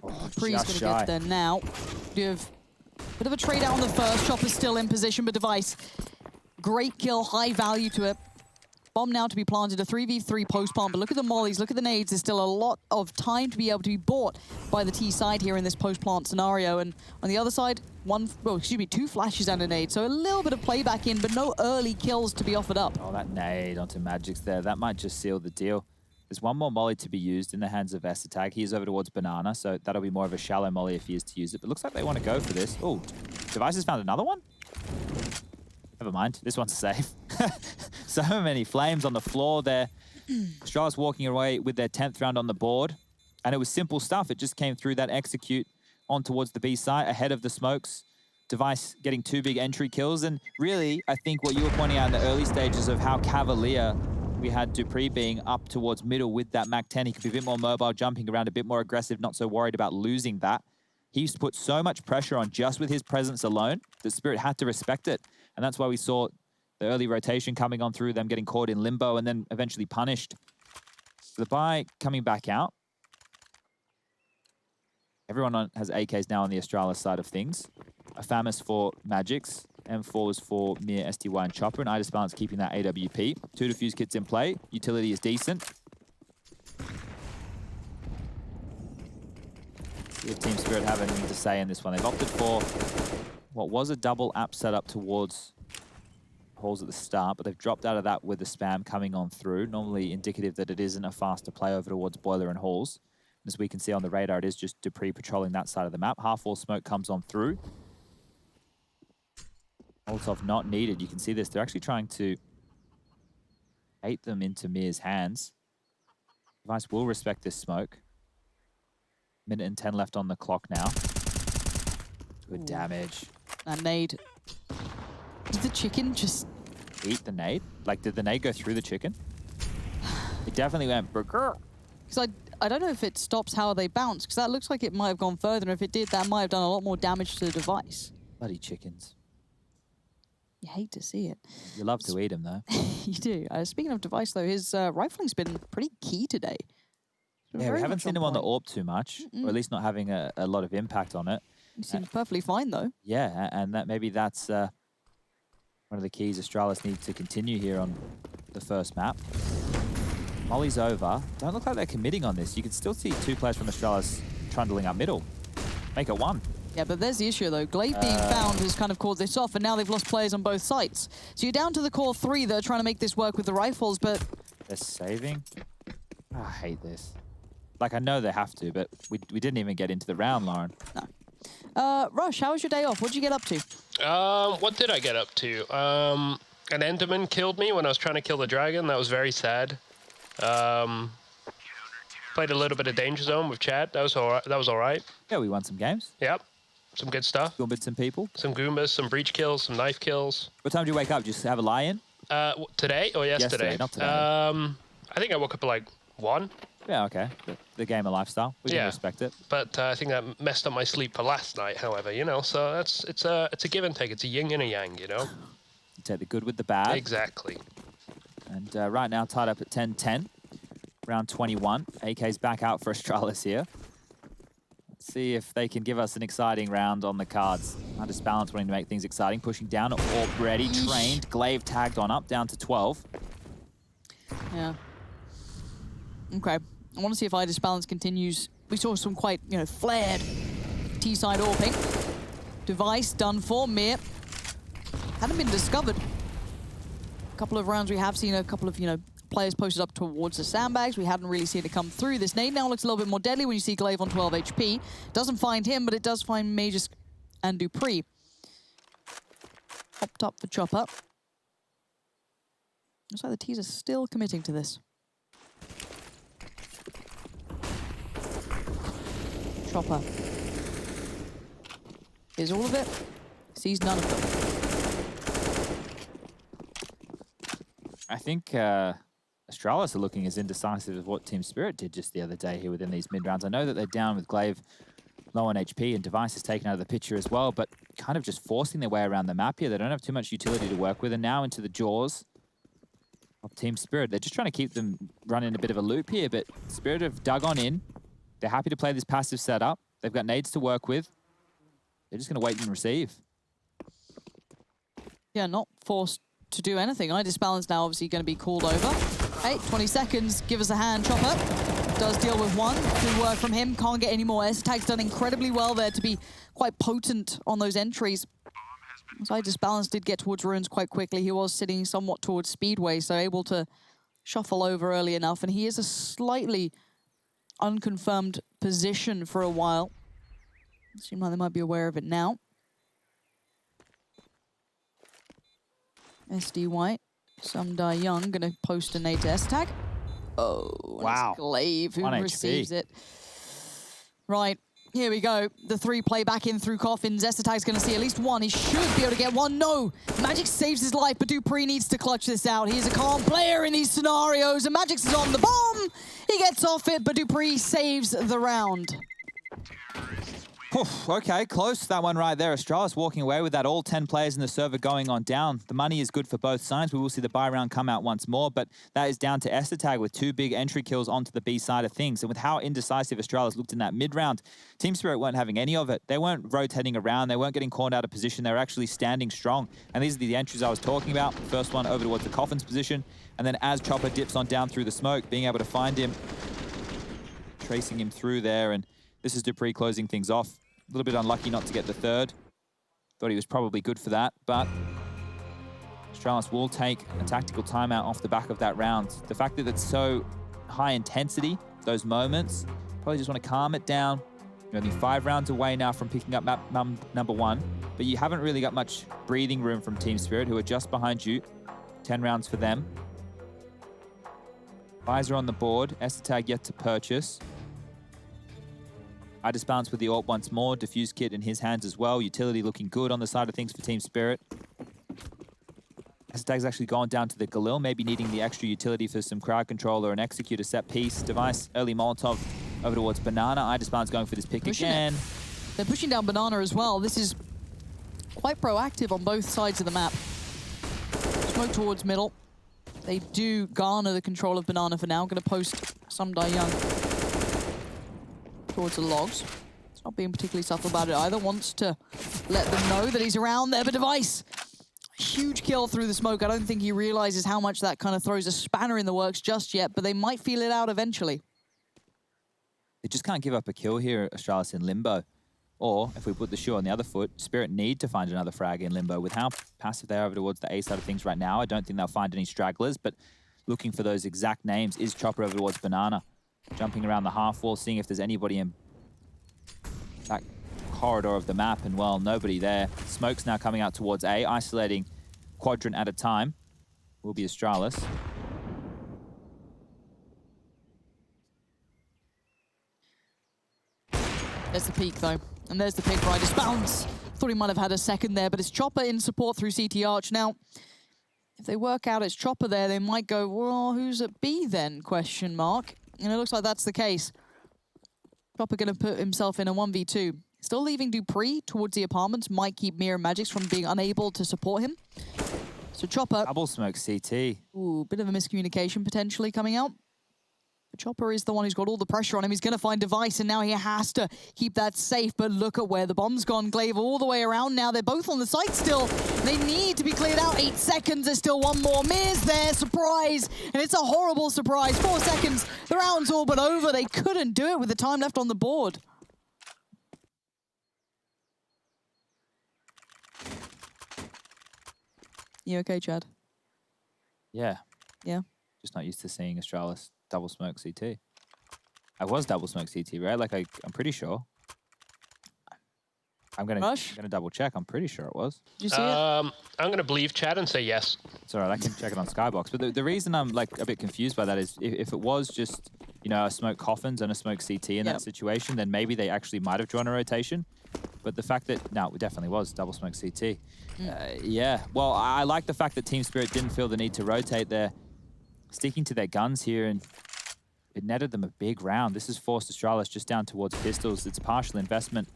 Oh, Dupree's going to get there now. You have bit of a trade out on the first. Chopper's still in position, but Device. Great kill, high value to it. Bomb now to be planted, a 3v3 post plant, but look at the mollies, look at the nades. There's still a lot of time to be able to be bought by the T side here in this post plant scenario. And on the other side, 2 flashes and a nade. So a little bit of playback in, but no early kills to be offered up. Oh, that nade onto Magix there. That might just seal the deal. There's one more molly to be used in the hands of Vestatag. He is over towards Banana, so that'll be more of a shallow molly if he is to use it. But looks like they want to go for this. Oh, Device has found another one? Never mind, this one's safe. So many flames on the floor there. Astralis walking away with their 10th round on the board. And it was simple stuff. It just came through that execute on towards the B site ahead of the smokes. Device getting 2 big entry kills. And really, I think what you were pointing out in the early stages of how cavalier we had Dupree being up towards middle with that MAC-10. He could be a bit more mobile, jumping around, a bit more aggressive, not so worried about losing that. He used to put so much pressure on just with his presence alone that Spirit had to respect it. And that's why we saw the early rotation coming on through, them getting caught in limbo and then eventually punished. So the buy coming back out. Everyone has AKs now on the Astralis side of things. A Famis for Magix. M4 was for Mir, STY, and Chopper, and iDisbalance keeping that AWP. 2 defuse kits in play. Utility is decent. See if Team Spirit have anything to say in this one. They've opted for what was a double app setup towards Halls at the start, but they've dropped out of that with the spam coming on through. Normally indicative that it isn't a faster play over towards Boiler and Halls. As we can see on the radar, it is just Dupree patrolling that side of the map. Half wall smoke comes on through. Molotov not needed. You can see this. They're actually trying to bait them into Mir's hands. Device will respect this smoke. Minute and 10 left on the clock now. Good damage. And nade. Did the chicken just eat the nade? Like, did the nade go through the chicken? It definitely went burger. Because I don't know if it stops how they bounce, because that looks like it might have gone further, and if it did, that might have done a lot more damage to the device. Bloody chickens. You hate to see it. You love to eat them, though. You do. Speaking of device, though, his rifling's been pretty key today. Yeah, we haven't seen him on the AWP too much, or at least not having a lot of impact on it. He seems perfectly fine, though. Yeah, and that maybe that's one of the keys Astralis need to continue here on the first map. Molly's over. Don't look like they're committing on this. You can still see 2 players from Astralis trundling up middle. Make it 1. Yeah, but there's the issue, though. Glaive being found has kind of called this off, and now they've lost players on both sides. So you're down to the core 3 that are trying to make this work with the rifles, but... They're saving? Oh, I hate this. Like, I know they have to, but we didn't even get into the round, Lauren. No. Rush, how was your day off? What did you get up to? What did I get up to? An Enderman killed me when I was trying to kill the dragon. That was very sad. Played a little bit of Danger Zone with Chad. That was all right. Yeah, we won some games. Yep. Some good stuff. Goombed some people. Some Goombas, some breach kills, some knife kills. What time did you wake up? Just have a lie-in? Today or yesterday? Not today. I think I woke up at like 1. Yeah, okay. The game of lifestyle. We can respect it. But I think that messed up my sleep for last night, however, you know. So it's a give and take. It's a yin and a yang, you know. You take the good with the bad. Exactly. And right now tied up at 10-10. Round 21. AK's back out for Astralis here. Let's see if they can give us an exciting round on the cards. iDisbalance wanting to make things exciting. Pushing down. Already trained. Glaive tagged on up. Down to 12. Yeah. Okay. I want to see if iDisbalance continues. We saw some quite, flared T-side AWPing. Device done for. Mir hadn't been discovered. A couple of rounds we have seen a couple of, players posted up towards the sandbags. We hadn't really seen it come through. This nade now looks a little bit more deadly when you see Glaive on 12 HP. Doesn't find him, but it does find Magus and Dupree. Popped up for Chopper. Looks like the T's are still committing to this. Chopper. Here's all of it. Sees none of them. I think Astralis are looking as indecisive as what Team Spirit did just the other day here within these mid-rounds. I know that they're down with Glaive low on HP and Device is taken out of the picture as well, but kind of just forcing their way around the map here. They don't have too much utility to work with, and now into the jaws of Team Spirit. They're just trying to keep them running a bit of a loop here, but Spirit have dug on in. They're happy to play this passive setup. They've got nades to work with. They're just going to wait and receive. Yeah, not forced to do anything. iDisbalance now obviously going to be called over. Hey, 20 seconds. Give us a hand, Chopper. Does deal with 1. Good work from him. Can't get any more. S-Tag's done incredibly well there to be quite potent on those entries. So iDisbalance did get towards Ruins quite quickly. He was sitting somewhat towards Speedway, so able to shuffle over early enough. And he is a slightly unconfirmed position for a while. It seems like they might be aware of it now. SDY, some die young, gonna post a nade to S-Tag. Oh, wow. It's Glaive who 1 receives HP. it. Right, here we go. The 3 play back in through coffins. S-Tag's gonna see at least 1. He should be able to get 1. No! Magic saves his life, but Dupree needs to clutch this out. He's a calm player in these scenarios, and Magix is on the bomb! He gets off it, but Dupree saves the round. Oof, okay, close that one right there. Astralis walking away with that. All 10 players in the server going on down. The money is good for both sides. We will see the buy round come out once more, but that is down to Esther with 2 big entry kills onto the B side of things. And with how indecisive Astralis looked in that mid round, Team Spirit weren't having any of it. They weren't rotating around. They weren't getting caught out of position. They were actually standing strong. And these are the entries I was talking about. First one over towards the Coffin's position. And then as Chopper dips on down through the smoke, being able to find him, tracing him through there. And this is Dupree closing things off. A little bit unlucky not to get the third. Thought he was probably good for that, but Astralis will take a tactical timeout off the back of that round. The fact that it's so high intensity, those moments, probably just want to calm it down. You're only 5 rounds away now from picking up map number 1, but you haven't really got much breathing room from Team Spirit, who are just behind you. 10 rounds for them. Visor on the board, Esther yet to purchase. I just bounce with the AWP once more. Diffuse kit in his hands as well. Utility looking good on the side of things for Team Spirit. Esther's actually gone down to the Galil, maybe needing the extra utility for some crowd control or an executor set piece. Device, early Molotov over towards Banana. I just bounce going for this pick Pushing again. They're pushing down Banana as well. This is quite proactive on both sides of the map. Smoke towards middle. They do garner the control of Banana for now. Going to post some Die Young towards the logs. It's not being particularly subtle about it either. Wants to let them know that he's around there. But Device, huge kill through the smoke. I don't think he realizes how much that kind of throws a spanner in the works just yet, but they might feel it out eventually. They just can't give up a kill here, Astralis in Limbo. Or, if we put the shoe on the other foot, Spirit need to find another frag in Limbo. With how passive they are over towards the A side of things right now, I don't think they'll find any stragglers, but looking for those exact names is Chopper over towards Banana. Jumping around the half wall, seeing if there's anybody in that corridor of the map, and well, nobody there. Smoke's now coming out towards A, isolating quadrant at a time. Will be Astralis. There's the peak though, and there's the pick right. His bounce. Thought he might have had a second there, but it's Chopper in support through CT Arch. Now, if they work out it's Chopper there, they might go, well, who's at B then, question mark. And it looks like that's the case. Chopper going to put himself in a 1v2. Still leaving Dupree towards the apartments. Might keep Mira Magics from being unable to support him. So Chopper... Double smoke CT. Ooh, bit of a miscommunication potentially coming out. But Chopper is the one who's got all the pressure on him. He's going to find Device, and now he has to keep that safe. But look at where the bomb's gone. Glaive all the way around now. They're both on the site still. They need to be cleared out. 8 seconds. There's still one more. Mir's there. Surprise. And it's a horrible surprise. 4 seconds. The round's all but over. They couldn't do it with the time left on the board. You okay, Chad? Yeah. Yeah. Just not used to seeing Astralis double smoke CT. I was double smoke CT, right? Like, I'm pretty sure. I'm gonna double check. I'm pretty sure it was. Did you see it? I'm gonna believe Chad and say yes. It's all right. I can check it on Skybox. But the reason I'm like a bit confused by that is if it was just, you know, a smoke Coffins and a smoke CT in that situation, then maybe they actually might have drawn a rotation. But the fact that, no, it definitely was double smoke CT. Yeah. Well, I like the fact that Team Spirit didn't feel the need to rotate. They're sticking to their guns here, and it netted them a big round. This has forced Astralis just down towards pistols. It's a partial investment.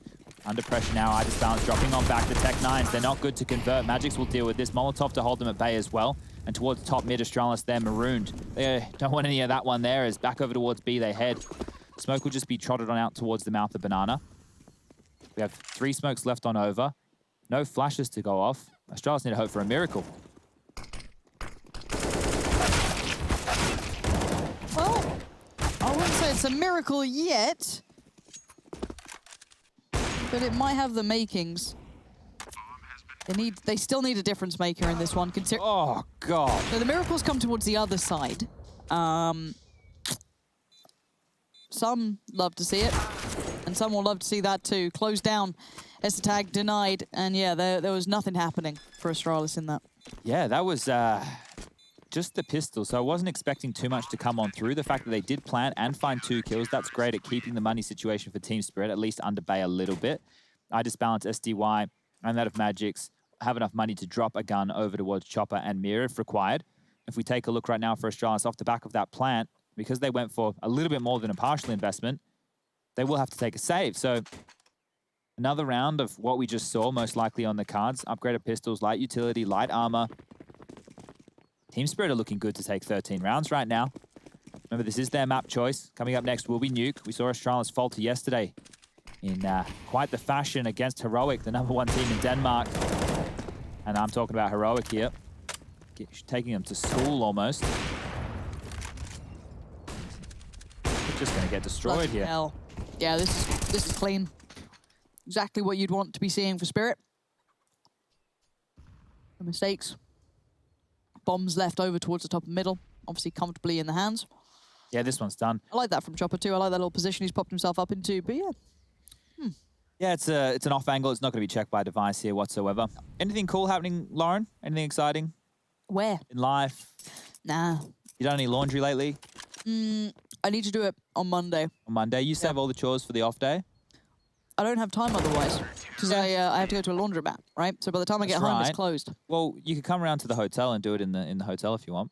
Under pressure now, I just balance dropping on back to Tech 9s. They're not good to convert. Magics will deal with this. Molotov to hold them at bay as well. And towards top mid, Astralis, they're marooned. They don't want any of that one there, as back over towards B they head. Smoke will just be trotted on out towards the mouth of Banana. We have 3 smokes left on over. No flashes to go off. Astralis need to hope for a miracle. Well, I wouldn't say it's a miracle yet, but it might have the makings. They still need a difference maker in this one. Oh, God. So the miracles come towards the other side. Some love to see it, and some will love to see that too. Closed down, Esther denied, and yeah, there was nothing happening for Astralis in that. Yeah, that was just the pistol, so I wasn't expecting too much to come on through. The fact that they did plant and find 2 kills, that's great at keeping the money situation for Team Spirit, at least under bay a little bit. I just balance SDY and that of Magics, have enough money to drop a gun over towards Chopper and Mira if required. If we take a look right now for Astralis off the back of that plant, because they went for a little bit more than a partial investment, they will have to take a save. So Another round of what we just saw, most likely on the cards. Upgraded pistols, light utility, light armor. Team Spirit are looking good to take 13 rounds right now. Remember, this is their map choice. Coming up next will be Nuke. We saw Astralis falter yesterday in quite the fashion against Heroic, the #1 team in Denmark. And I'm talking about Heroic here. Taking them to school almost. They're just going to get destroyed Bloody here. hell. Yeah, this is clean. Exactly what you'd want to be seeing for Spirit. No mistakes. Bombs left over towards the top and middle. Obviously comfortably in the hands. Yeah, this one's done. I like that from Chopper too. I like that little position he's popped himself up into. But yeah. Yeah, it's an off angle. It's not going to be checked by device here whatsoever. Anything cool happening, Lauren? Anything exciting Where? in life? Nah. You done any laundry lately? I need to do it on Monday. On Monday? You save all the chores for the off day? I don't have time otherwise. Because I have to go to a laundromat, right? So by the time I get That's home, right. it's closed. Well, you could come around to the hotel and do it in the hotel if you want.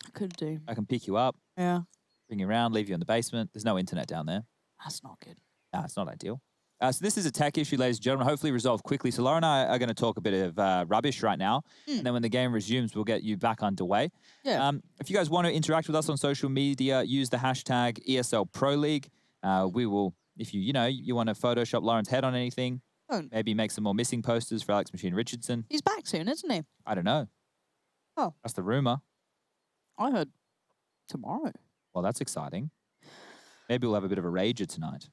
I could do. I can pick you up, Yeah. bring you around, leave you in the basement. There's no internet down there. That's not good. Nah, it's not ideal. So this is a tech issue, ladies and gentlemen, hopefully resolved quickly. So Laura and I are going to talk a bit of rubbish right now. And then when the game resumes, we'll get you back underway. Yeah. If you guys want to interact with us on social media, use the hashtag ESL Pro League. We will, if you want to Photoshop Lauren's head on anything, maybe make some more missing posters for Alex Machine Richardson. He's back soon, isn't he? I don't know. Oh. That's the rumor. I heard tomorrow. Well, that's exciting. Maybe we'll have a bit of a rager tonight.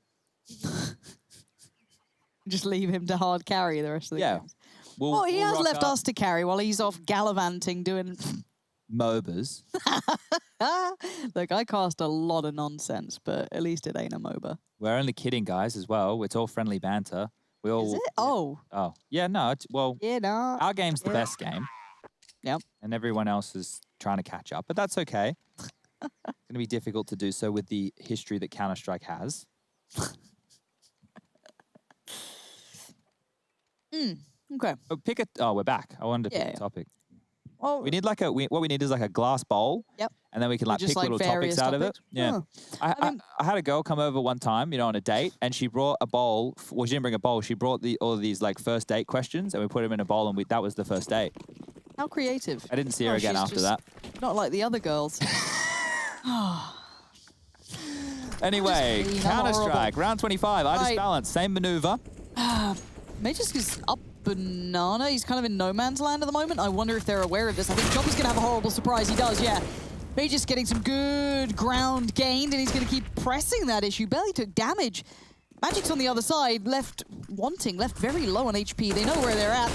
Just leave him to hard carry the rest of the games. Well, He has rock left up us to carry while he's off gallivanting doing... MOBAs. Look, I cast a lot of nonsense, but at least it ain't a MOBA. We're only kidding, guys, as well. It's all friendly banter. We all. Is it? Oh. Oh, yeah, no. Well, Yeah, no. our game's the best game. Yep. And everyone else is trying to catch up, but that's okay. It's going to be difficult to do so with the history that Counter-Strike has. Okay. Oh, we're back. I wanted to pick Yeah. a topic. Well, We need what we need is like a glass bowl. Yep. And then we can like Just pick like little various topics out of it. topics? Yeah. Huh. I had a girl come over one time, on a date, and she brought a bowl. Well, she didn't bring a bowl. She brought all of these like first date questions, and we put them in a bowl, and that was the first date. How creative. I didn't see her Oh, again she's after just that. Not like the other girls. Anyway, Just being Counter-Strike, round 25, I just Right. balanced, same maneuver. Magisk is up banana. He's kind of in no man's land at the moment. I wonder if they're aware of this. I think Chopper's going to have a horrible surprise. He does, yeah. Magisk getting some good ground gained, and he's going to keep pressing that issue. Barely took damage. Magic's on the other side, left very low on HP. They know where they're at.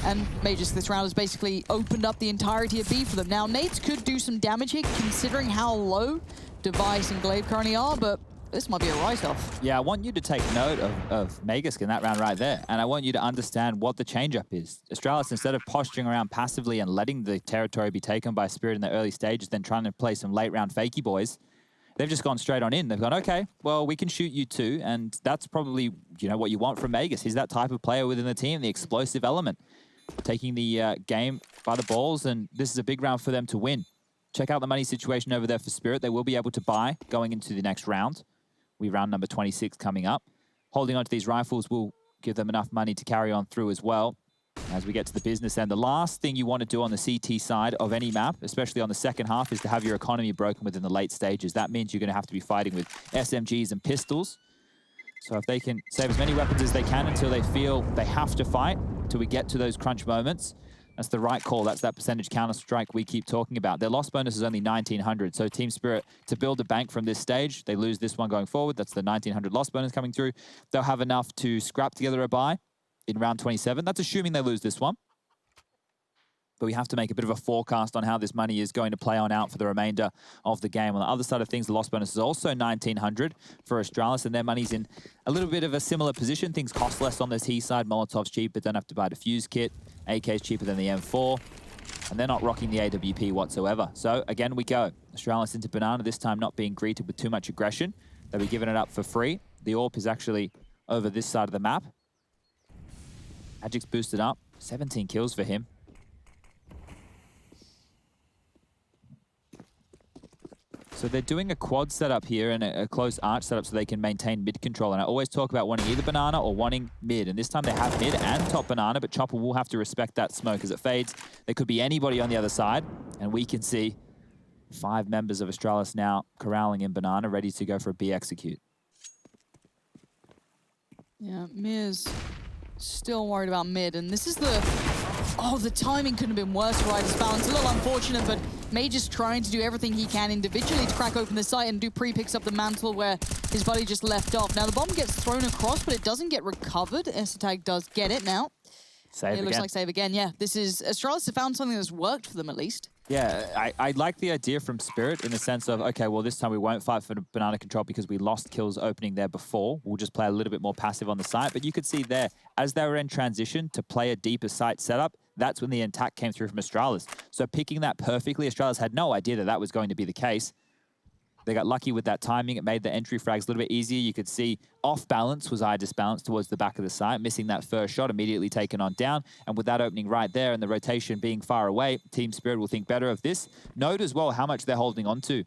And Magisk this round has basically opened up the entirety of B for them. Now, Nates could do some damage here, considering how low Device and Glaive currently are, but this might be a write-off. Yeah, I want you to take note of Magisk in that round right there, and I want you to understand what the change-up is. Astralis, instead of posturing around passively and letting the territory be taken by Spirit in the early stages, then trying to play some late-round fakey boys, they've just gone straight on in. They've gone, okay, well, we can shoot you too, and that's probably what you want from Magisk. He's that type of player within the team, the explosive element, taking the game by the balls, and this is a big round for them to win. Check out the money situation over there for Spirit. They will be able to buy going into the next round. Round number 26 coming up. Holding on to these rifles will give them enough money to carry on through as well. As we get to the business end, the last thing you want to do on the CT side of any map, especially on the second half, is to have your economy broken within the late stages. That means you're going to have to be fighting with SMGs and pistols. So if they can save as many weapons as they can until they feel they have to fight, until we get to those crunch moments, that's the right call. That's that percentage Counter-Strike we keep talking about. Their loss bonus is only 1,900. So Team Spirit, to build a bank from this stage, they lose this one going forward. That's the 1,900 loss bonus coming through. They'll have enough to scrap together a buy in round 27. That's assuming they lose this one. But we have to make a bit of a forecast on how this money is going to play on out for the remainder of the game. On the other side of things, the loss bonus is also 1,900 for Astralis, and their money's in a little bit of a similar position. Things cost less on the T side. Molotov's cheap, but don't have to buy a defuse kit. AK's cheaper than the M4, and they're not rocking the AWP whatsoever. So again, we go. Astralis into Banana, this time not being greeted with too much aggression. They'll be giving it up for free. The AWP is actually over this side of the map. Magic's boosted up. 17 kills for him. So they're doing a quad setup here and a close arch setup so they can maintain mid control. And I always talk about wanting either banana or wanting mid. And this time they have mid and top banana, but Chopper will have to respect that smoke as it fades. There could be anybody on the other side. And we can see 5 members of Astralis now corralling in banana, ready to go for a B execute. Yeah, Mir's still worried about mid. And this is the... Oh, the timing couldn't have been worse for Riders Balance. A little unfortunate, but Mage is trying to do everything he can individually to crack open the site, and Dupree picks up the mantle where his buddy just left off. Now, the bomb gets thrown across, but it doesn't get recovered. Esatag does get it now. Save it looks like save again, yeah. This is... Astralis have found something that's worked for them, at least. Yeah, I like the idea from Spirit in the sense of, okay, well, this time we won't fight for banana control because we lost kills opening there before. We'll just play a little bit more passive on the site. But you could see there, as they were in transition to play a deeper site setup, that's when the attack came through from Astralis. So picking that perfectly, Astralis had no idea that that was going to be the case. They got lucky with that timing. It made the entry frags a little bit easier. You could see off balance was Idis balance towards the back of the site, missing that first shot, immediately taken on down. And with that opening right there and the rotation being far away, Team Spirit will think better of this. Note as well how much they're holding on to.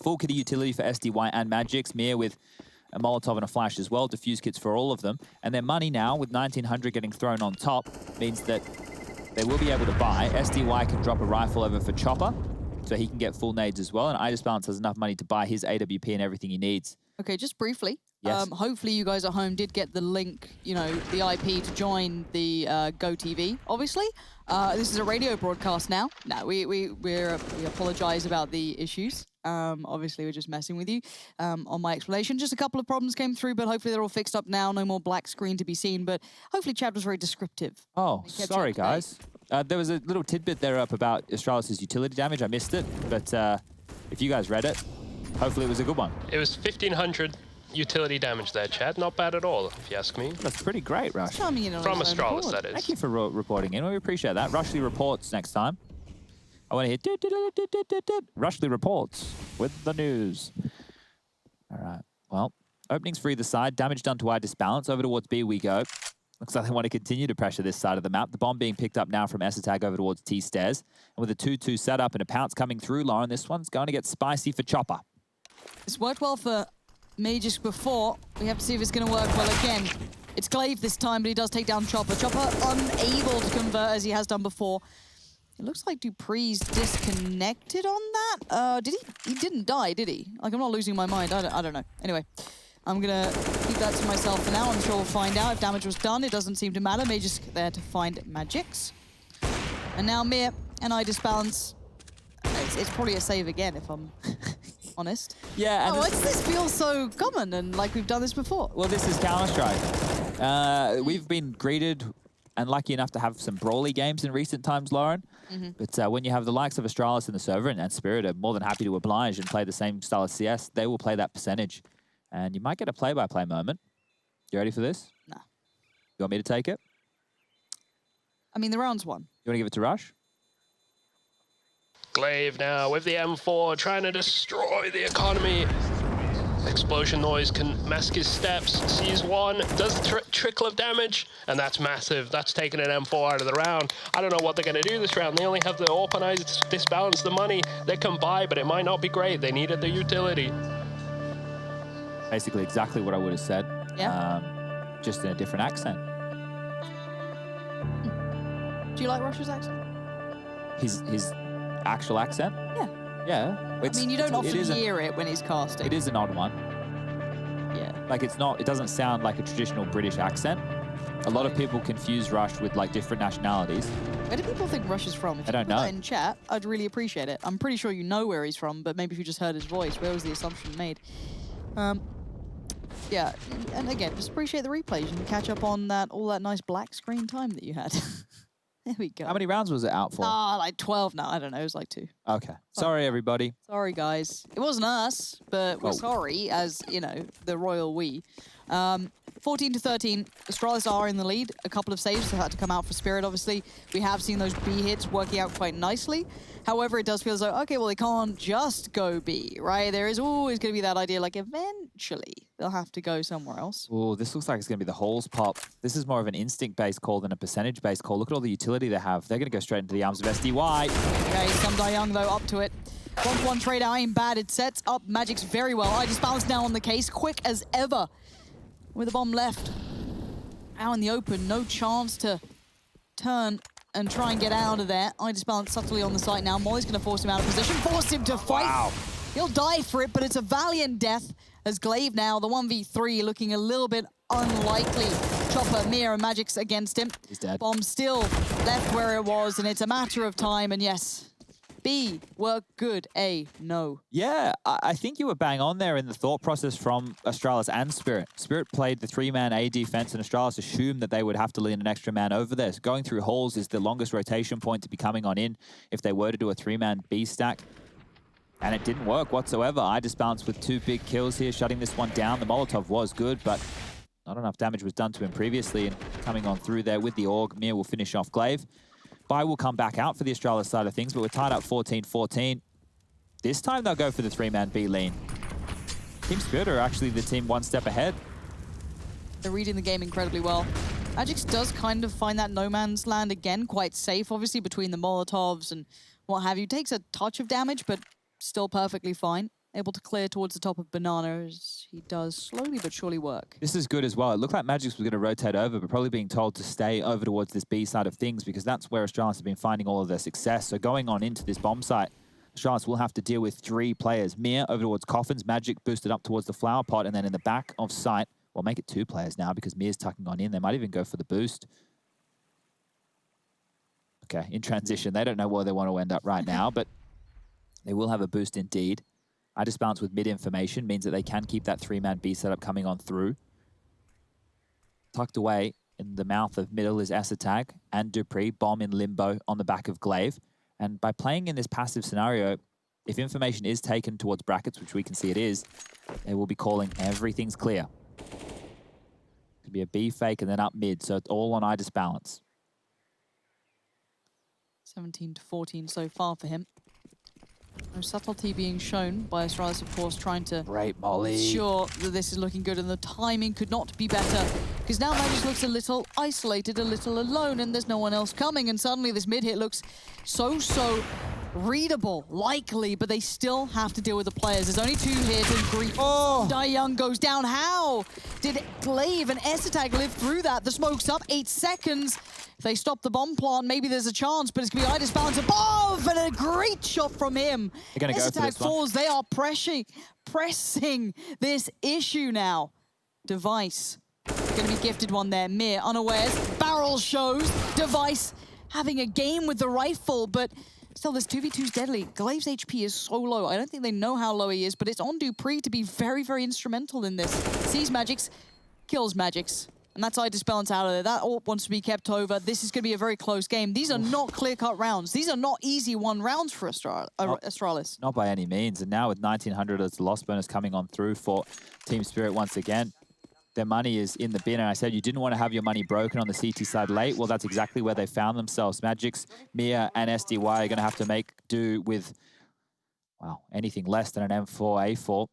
Full kitty utility for SDY and Magix. Mir with a Molotov and a flash as well. Diffuse kits for all of them. And their money now, with 1900 getting thrown on top, means that they will be able to buy. SDY can drop a rifle over for Chopper, so he can get full nades as well. And Idis Balance has enough money to buy his AWP and everything he needs. Okay, just briefly. Yes. Hopefully you guys at home did get the link, you know, the IP to join the Go TV, obviously. This is a radio broadcast now. No, we apologize about the issues. Obviously, we're just messing with you on my explanation. Just a couple of problems came through, but hopefully they're all fixed up now. No more black screen to be seen, but hopefully Chad was very descriptive. Oh, sorry, guys. There was a little tidbit there up about Astralis' utility damage. I missed it, but if you guys read it, hopefully it was a good one. It was 1,500 utility damage there, Chad. Not bad at all, if you ask me. That's pretty great, Rush. Coming in on From his own Astralis, accord. that is. Thank you for reporting in. We appreciate that. Rushley reports next time. I want to hear Rushley reports with the news. All right. Well, openings for either side. Damage done to Idis Balance. Over towards B we go. Looks like they want to continue to pressure this side of the map. The bomb being picked up now from Esatag over towards T stairs. And with a 2-2 setup and a pounce coming through, Lauren, this one's going to get spicy for Chopper. It's worked well for Magisk before. We have to see if it's going to work well again. It's Glaive this time, but he does take down Chopper. Chopper unable to convert as he has done before. It looks like Dupree's disconnected on that. Did he? He didn't die, did he? Like, I'm not losing my mind. I don't know. Anyway, I'm going to keep that to myself for now. I'm sure we'll find out if damage was done. It doesn't seem to matter. Magisk there to find Magix. And now Mir and Idis Balance. It's probably a save again, if I'm honest. Yeah. And why does this feel so common and like we've done this before? Well, this is Counter-Strike. We've been greeted and lucky enough to have some brawly games in recent times, Lauren. But when you have the likes of Astralis in the server and Spirit are more than happy to oblige and play the same style of CS, they will play that percentage. And you might get a play-by-play moment. You ready for this? Nah. You want me to take it? I mean, the round's won. You want to give it to Rush? Glaive now with the M4 trying to destroy the economy. Explosion noise can mask his steps. Sees one, does a trickle of damage, and that's massive. That's taking an M4 out of the round. I don't know what they're going to do this round. They only have the AWP, disbalance the money they can buy, but it might not be great. They needed the utility. Basically exactly what I would have said. Yeah. Just in a different accent. Do you like Rush's accent? His actual accent? Yeah. Yeah. I mean, you don't often hear it when he's casting. It is an odd one. Yeah. Like, it's not, it doesn't sound like a traditional British accent. A lot of people confuse Rush with, like, different nationalities. Where do people think Rush is from? If I don't you put know. that in chat, I'd really appreciate it. I'm pretty sure you know where he's from, but maybe if you just heard his voice, where was the assumption made? Yeah, and again, just appreciate the replays. You can catch up on that, all that nice black screen time that you had. There we go. How many rounds was it out for? Like 12 now. I don't know. It was like 2. Okay. Sorry, everybody. Sorry, guys. It wasn't us, but we're sorry, as, you know, the royal we. 14-13, Astralis are in the lead. A couple of saves have had to come out for Spirit, obviously. We have seen those B hits working out quite nicely. However, it does feel as though, okay, well, they can't just go B, right? There is always going to be that idea, like, eventually they'll have to go somewhere else. Oh, this looks like it's going to be the holes pop. This is more of an instinct-based call than a percentage-based call. Look at all the utility they have. They're going to go straight into the arms of SDY. Okay, some Young, though, up to it. 1-1 trade out ain't bad. It sets up Magic's very well. I just balance now on the case, quick as ever. With a bomb left. Out in the open, no chance to turn and try and get out of there. I just balance subtly on the site now. Molly's gonna force him out of position, force him to fight. Wow. He'll die for it, but it's a valiant death as Glaive now, the 1v3, looking a little bit unlikely. Chopper, Mia, and Magic's against him. He's dead. Bomb still left where it was, and it's a matter of time, and yes, B, work good, A, no. Yeah, I think you were bang on there in the thought process from Astralis and Spirit. Spirit played the 3-man A defense, and Astralis assumed that they would have to lean an extra man over there. So going through halls is the longest rotation point to be coming on in if they were to do a 3-man B stack. And it didn't work whatsoever. I just balanced with 2 big kills here, shutting this one down. The Molotov was good, but not enough damage was done to him previously. And coming on through there with the AUG, Mir will finish off Glaive. Bai will come back out for the Astralis side of things, but we're tied up 14-14. This time they'll go for the 3-man B lean. Team Spirit are actually the team one step ahead. They're reading the game incredibly well. Magix does kind of find that no man's land again, quite safe, obviously, between the Molotovs and what have you. Takes a touch of damage, but still perfectly fine. Able to clear towards the top of Banana as he does slowly but surely work. This is good as well. It looked like Magix was going to rotate over, but probably being told to stay over towards this B side of things because that's where Astralis have been finding all of their success. So going on into this bomb site, Astralis will have to deal with 3 players. Mir over towards Coffins, Magic boosted up towards the flower pot, and then in the back of sight, we'll make it 2 players now because Mir's tucking on in. They might even go for the boost. Okay, in transition. They don't know where they want to end up right now, but they will have a boost indeed. I just balance with mid information, means that they can keep that 3-man B setup coming on through. Tucked away in the mouth of middle is Esatag and Dupree, bomb in limbo on the back of Glaive. And by playing in this passive scenario, if information is taken towards brackets, which we can see it is, they will be calling everything's clear. Could be a B fake and then up mid, so it's all on I just balance. 17-14 so far for him. No subtlety being shown by Astralis, of course, trying to Great Molly. ensure that this is looking good, and the timing could not be better. Because now Magix looks a little isolated, a little alone, and there's no one else coming, and suddenly this mid-hit looks so readable, likely, but they still have to deal with the players. There's only 2 hits, and Greek Young goes down. How did Glaive and Esatag live through that? The smoke's up, 8 seconds. If they stop the bomb plant, maybe there's a chance, but it's going to be Idis balance above, and a great shot from him. They're going to go for this one. falls. They are pressing this issue now. Device going to be gifted one there. Mir unawares. Barrel shows. Device having a game with the rifle, but still this 2v2's deadly. Glaive's HP is so low. I don't think they know how low he is, but it's on Dupree to be very, very instrumental in this. Sees Magix, kills Magix. And that's Idis balance out of there. That AWP wants to be kept over. This is going to be a very close game. These are not clear-cut rounds. These are not easy 1 rounds for Astralis. Not by any means. And now with 1900 as the loss bonus coming on through for Team Spirit once again, their money is in the bin. And I said you didn't want to have your money broken on the CT side late. Well, that's exactly where they found themselves. Magix, Mia, and SDY are going to have to make do with, well, anything less than an M4, A4.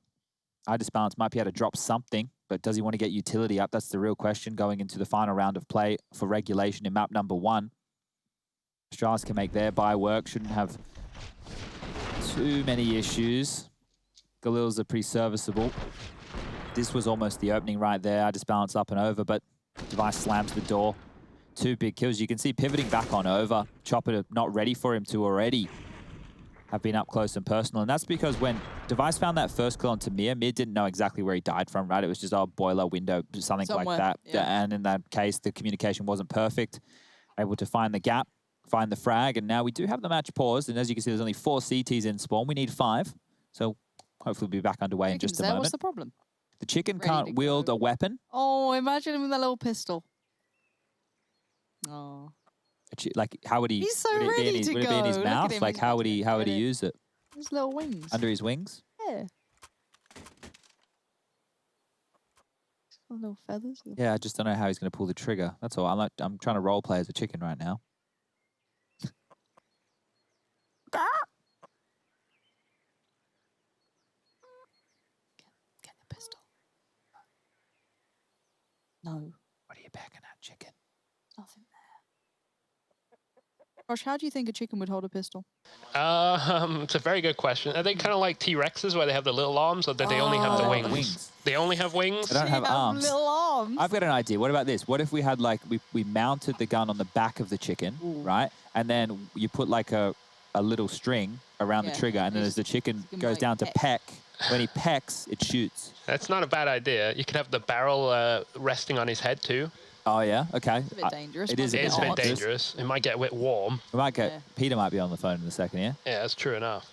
Idis balance might be able to drop something, but does he want to get utility up? That's the real question going into the final round of play for regulation in map number 1. Astralis can make their buy work. Shouldn't have too many issues. Galil's are pretty serviceable. This was almost the opening right there. I just balance up and over, but Device slams the door. 2 big kills. You can see pivoting back on over. Chopper not ready for him to already have been up close and personal. And that's because when Device found that first kill onto Mir didn't know exactly where he died from, right? It was just a boiler window, something Somewhere, like that. yeah. And in that case, the communication wasn't perfect. Able to find the gap, find the frag, and now we do have the match paused. And as you can see, there's only 4 CTs in spawn. We need 5. So hopefully we'll be back underway in just a moment. What's the problem? The chicken Ready can't to wield go. a weapon. Oh, imagine him with that little pistol. Oh. Like, how would he? He's so would it be ready in his, to would it be in his go. Look at mouth? him, Like, he's how would he? How would he ready. use it? His little wings. Under his wings? Yeah. Little feathers. Yeah, I just don't know how he's going to pull the trigger. That's all. I'm trying to role play as a chicken right now. Get the pistol. No. What are you packing at, chicken? Nothing there. Josh, how do you think a chicken would hold a pistol? It's a very good question. Are they kind of like T-Rexes where they have the little arms, or do they only have the wings? Wings. They only have wings? They don't have arms. Little arms. I've got an idea. What about this? What if we had like, we mounted the gun on the back of the chicken, right? And then you put like a little string around the trigger, and then as the chicken goes down to peck, when he pecks, it shoots. That's not a bad idea. You could have the barrel resting on his head too. Oh, yeah? Okay. It's a bit dangerous. It is It is a bit odd. dangerous. It might get a bit warm. We might get, Peter might be on the phone in a second, yeah? Yeah, that's true enough.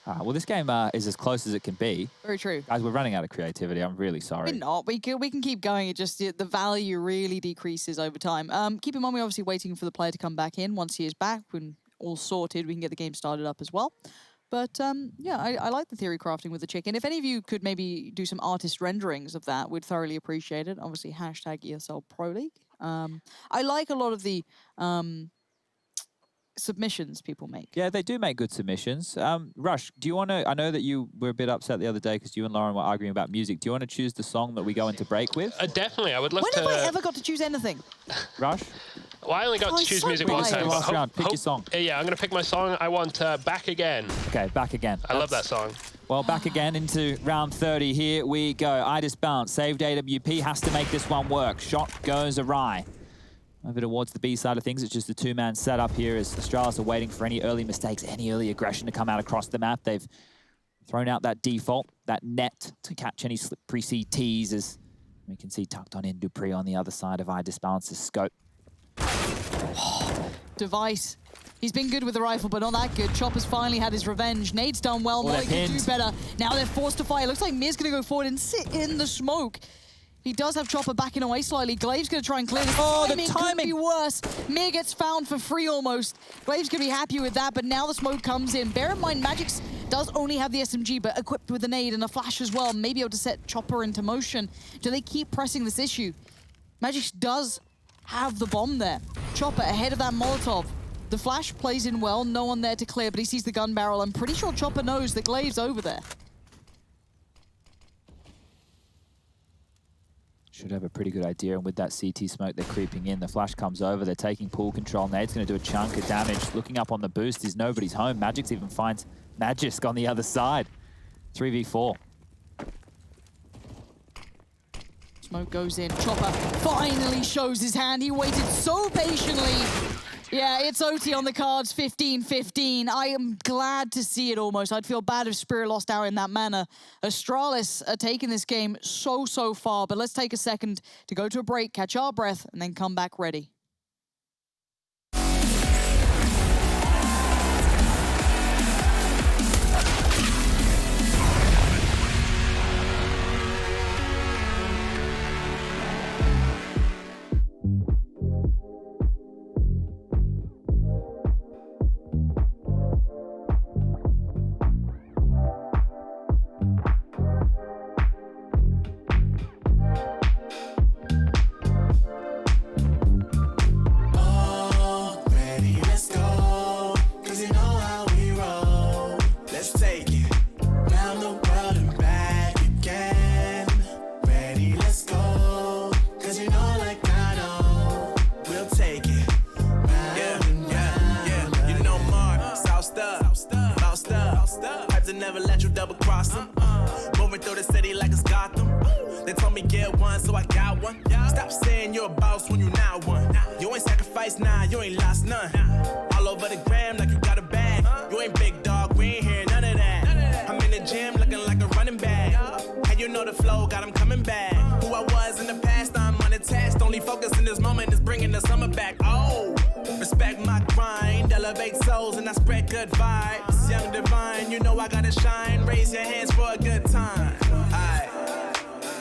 Well, this game is as close as it can be. Very true. Guys, we're running out of creativity. I'm really sorry. We're not. We can keep going. It just, the value really decreases over time. Keep in mind, we're obviously waiting for the player to come back in. Once he is back, when all sorted, we can get the game started up as well. But yeah, I like the theory crafting with the chicken. If any of you could maybe do some artist renderings of that, we'd thoroughly appreciate it. Obviously, hashtag ESL Pro League. I like a lot of the submissions people make. Yeah, they do make good submissions. Rush, do you want to, I know that you were a bit upset the other day because you and Lauren were arguing about music. Do you want to choose the song that we go into break with? Definitely, I would love to... When have I ever got to choose anything? Rush? Well, I only got to choose so music one time. Last round, pick your song. Yeah, I'm going to pick my song. I want Back Again. Okay, Back Again. I love that song. Well, back again into round 30. Here we go. Idis bounce. Saved AWP. Has to make this one work. Shot goes awry. Over towards the B side of things. It's just a two-man setup here as Astralis are waiting for any early mistakes, any early aggression to come out across the map. They've thrown out that default, that net to catch any slippery CTs as we can see tucked on in Dupree on the other side of Idis Balance's scope. Device. He's been good with the rifle, but not that good. Chopper's finally had his revenge. Nade's done well. Molly can do better. Now they're forced to fight. It looks like Mir's going to go forward and sit in the smoke. He does have Chopper backing away slightly. Glaive's going to try and clear this. Oh, the Could timing! be worse. Mir gets found for free almost. Glaive's going to be happy with that, but now the smoke comes in. Bear in mind, Magix does only have the SMG, but equipped with a nade and a flash as well. Maybe able to set Chopper into motion. Do they keep pressing this issue? Magix does have the bomb there. Chopper ahead of that Molotov. The flash plays in well, no one there to clear, but he sees the gun barrel. I'm pretty sure Chopper knows that Glaive's over there. Should have a pretty good idea, and with that CT smoke, they're creeping in. The flash comes over, they're taking pool control. Nade's going to do a chunk of damage. Looking up on the boost is nobody's home. Magix even finds Magisk on the other side. 3v4. Smoke goes in. Chopper finally shows his hand. He waited so patiently. Yeah, it's OT on the cards, 15-15. I am glad to see it almost. I'd feel bad if Spirit lost out in that manner. Astralis are taking this game so far, but let's take a second to go to a break, catch our breath, and then come back ready. Never let you double cross them. Moving through the city like it's Gotham. They told me get one, so I got one. Stop saying you're a boss when you not one. You ain't sacrificed, nah, you ain't lost none. All over the gram like you got a bag. You ain't big dog, we ain't hear none of that. I'm in the gym looking like a running back. And you know the flow, got him coming back. Who I was in the past, I'm unattached. Only focus in this moment is bringing the summer back. Oh, respect my grind, elevate souls and I spread good vibes. Young divine, you know I gotta shine. Raise your hands for a good time. Aye.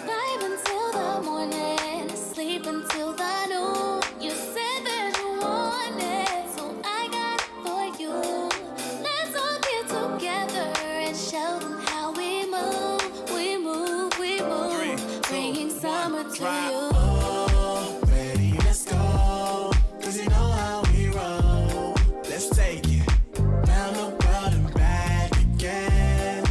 Vibe until the morning, sleep until the noon. You said that you want it, so I got it for you. Let's all get together and show them how we move. We move, we move. 3, 2, bringing summer to drop. you. Oh, ready, let's go. Cause you know how we roll. Let's take it round the world and back again.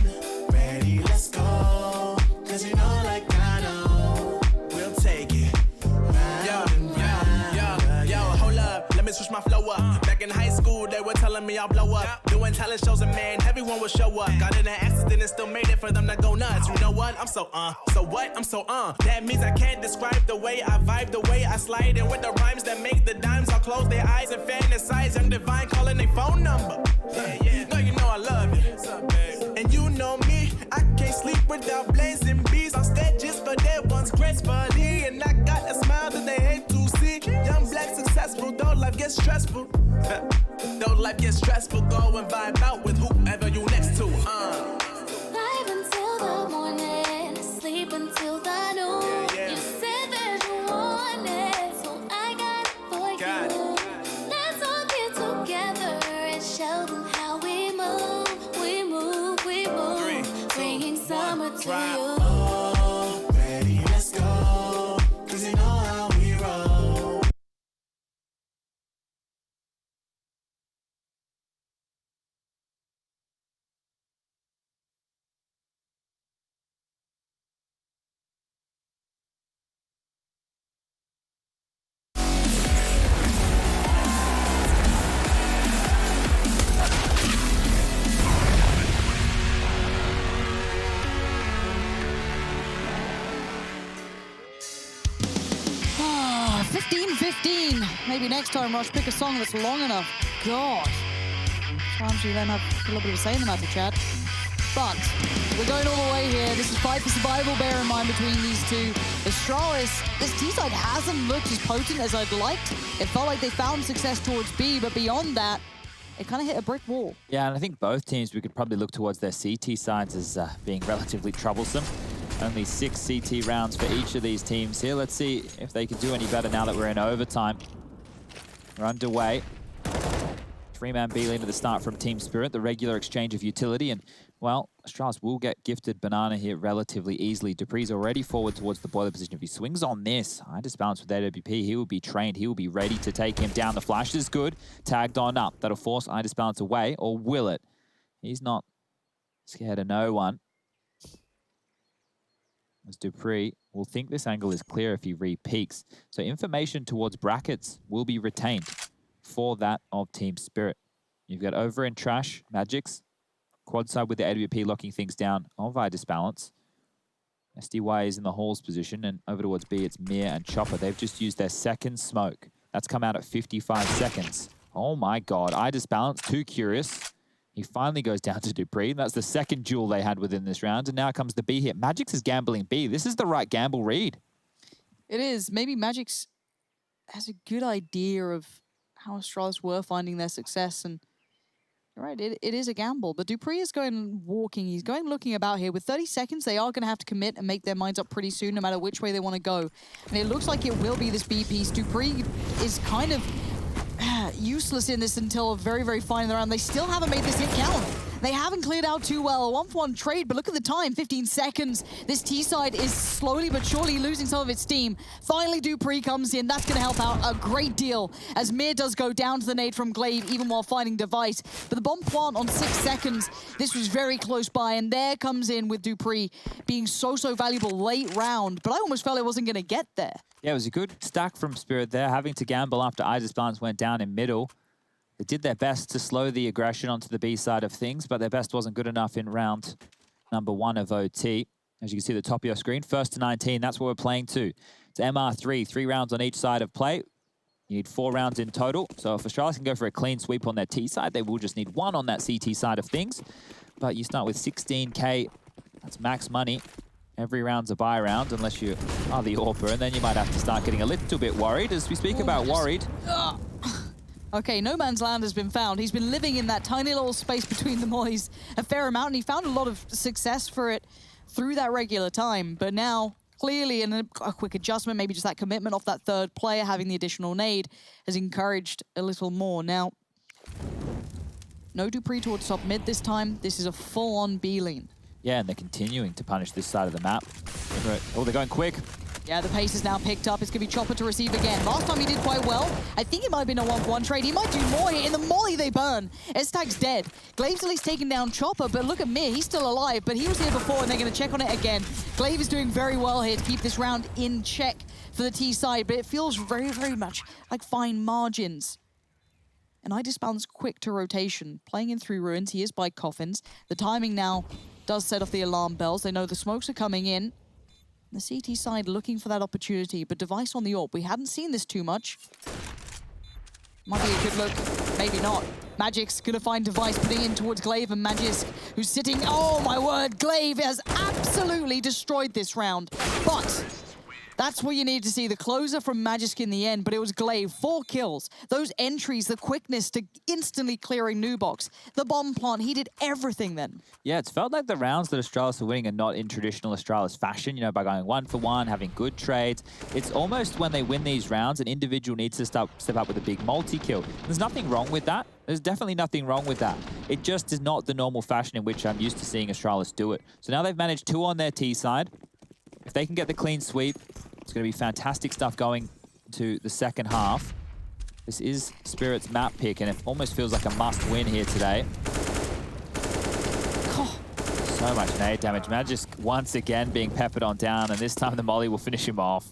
Ready, let's go. Cause you know like I know. We'll take it round and round. Yo, hold up. Let me to switch my flow up. Back in high school, they were telling me I'll blow up. Doing talent shows and man, everyone would show up. Got in an accident and still made it for them to go nuts. You know what? I'm so so what? I'm so That means I can't describe the way I vibe, the way I slide in with the rhymes that make the dimes. I'll close their eyes and fantasize. Young Divine calling their phone number. No, you know I love it. What's up, babe? And you know me, I can't sleep without blazing beats on stages for their ones gracefully. And I got a smile that they hate to see. Young, black, successful, though life gets stressful. Though life gets stressful, go and vibe out with whoever you next to. Live until the morning, sleep until the noon. You said that you want it, so I got it for you. Let's all get together and show them how we move. We move, we move. 3, 2, bringing summer 1, to drop. you. Oh, ready, let's go. 'Cause you know how we roll. Ah, 15-15. Maybe next time, Rush, pick a song that's long enough. God. Sometimes you then have a little bit of a say in the matter, Chad. But we're going all the way here. This is fight for survival, bear in mind, between these two. Astralis, this T-side hasn't looked as potent as I'd liked. It felt like they found success towards B, but beyond that, it kind of hit a brick wall. Yeah, and I think both teams, we could probably look towards their CT sides as being relatively troublesome. Only 6 CT rounds for each of these teams here. Let's see if they can do any better now that we're in overtime. We're underway. 3-man B-lane to the start from Team Spirit, the regular exchange of utility. And, well, Astralis will get gifted banana here relatively easily. Dupree's already forward towards the boiler position. If he swings on this, I just balance with AWP. He will be trained. He will be ready to take him down. The flash is good. Tagged on up. That'll force I just balance away, or will it? He's not scared of no one. As Dupree will think this angle is clear if he re-peaks. So information towards brackets will be retained for that of Team Spirit. You've got over in Trash, Magics, quad side with the AWP locking things down of I disbalance. SDY is in the Halls position, and over towards B, it's Mir and Chopper. They've just used their second smoke. That's come out at 55 seconds. Oh my God, I disbalance, too curious. He finally goes down to Dupree. That's the second duel they had within this round, and now comes the B hit. Magix is gambling B. This is the right gamble read. It is. Maybe Magix has a good idea of how Astralis were finding their success, and you're right, it is a gamble. But Dupree is going walking. He's going looking about here. With 30 seconds, they are going to have to commit and make their minds up pretty soon, no matter which way they want to go. And it looks like it will be this B piece. Dupree is kind of useless in this until very, very fine in the round. They still haven't made this hit count. They haven't cleared out too well. A 1-for-1 trade, but look at the time, 15 seconds. This T-side is slowly but surely losing some of its steam. Finally, Dupree comes in. That's going to help out a great deal, as Mir does go down to the nade from Glaive, even while finding Device. But the bomb plant on 6 seconds, this was very close by, and there comes in with Dupree being so valuable late round, but I almost felt it wasn't going to get there. Yeah, it was a good stack from Spirit there, having to gamble after Isis Barnes went down in middle. They did their best to slow the aggression onto the B side of things, but their best wasn't good enough in round number 1 of OT. As you can see, the top of your screen, 1st to 19, that's what we're playing to. It's MR3, 3 rounds on each side of play. You need 4 rounds in total. So if Astralis can go for a clean sweep on their T side, they will just need 1 on that CT side of things. But you start with 16K, that's max money. Every round's a buy round, unless you are the AWPer, and then you might have to start getting a little bit worried. As we speak about worried. Okay, no man's land has been found. He's been living in that tiny little space between the mollies a fair amount, and he found a lot of success for it through that regular time. But now, clearly, in a quick adjustment, maybe just that commitment off that third player, having the additional nade, has encouraged a little more. Now, no Dupree towards top mid this time. This is a full-on B lane. Yeah, and they're continuing to punish this side of the map. Oh, they're going quick. Yeah, the pace is now picked up. It's going to be Chopper to receive again. Last time he did quite well. I think it might have been a 1-for-1 trade. He might do more here. In the molly, they burn. S-Tag's dead. Glaive's at least taken down Chopper, but look at Mir. He's still alive, but he was here before, and they're going to check on it again. Glaive is doing very well here to keep this round in check for the T side, but it feels very, very much like fine margins And iDisbound's quick to rotation, playing in through ruins. He is by coffins. The timing now does set off the alarm bells. They know the smokes are coming in. The CT side looking for that opportunity, but Device on the AWP. We hadn't seen this too much. Might be a good look, maybe not. Magic's gonna find Device putting in towards Glaive, and Magisk, who's sitting, oh my word, Glaive has absolutely destroyed this round. But that's what you need to see, the closer from Magisk in the end, but it was Glaive, 4 kills. Those entries, the quickness to instantly clearing Nubox, the bomb plant, he did everything then. Yeah, it's felt like the rounds that Astralis are winning are not in traditional Astralis fashion, you know, by going 1 for 1, having good trades. It's almost when they win these rounds, an individual needs to step up with a big multi-kill. There's nothing wrong with that. There's definitely nothing wrong with that. It just is not the normal fashion in which I'm used to seeing Astralis do it. So now they've managed 2 on their T side. If they can get the clean sweep, it's going to be fantastic stuff going to the second half. This is Spirit's map pick, and it almost feels like a must-win here today. Oh. So much nade damage. Magisk once again being peppered on down, and this time the molly will finish him off.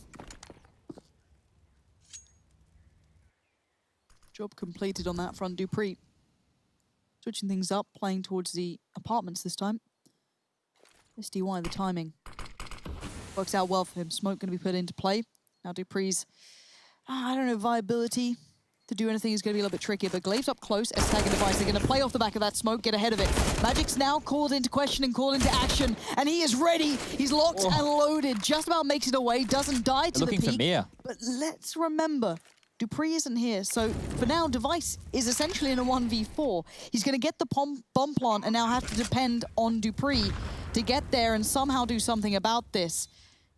Job completed on that front, Dupree. Switching things up, playing towards the apartments this time. SDY, the timing. Works out well for him. Smoke going to be put into play. Now Dupree's, I don't know, viability to do anything is going to be a little bit trickier, but Glaive's up close. S-Tag and Device, they're going to play off the back of that smoke, get ahead of it. Magic's now called into question and called into action, and he is ready. He's locked and loaded. Just about makes it away, doesn't die to the peak. Looking for Mia. But let's remember, Dupree isn't here, so for now, Device is essentially in a 1v4. He's going to get the bomb plant and now have to depend on Dupree to get there and somehow do something about this.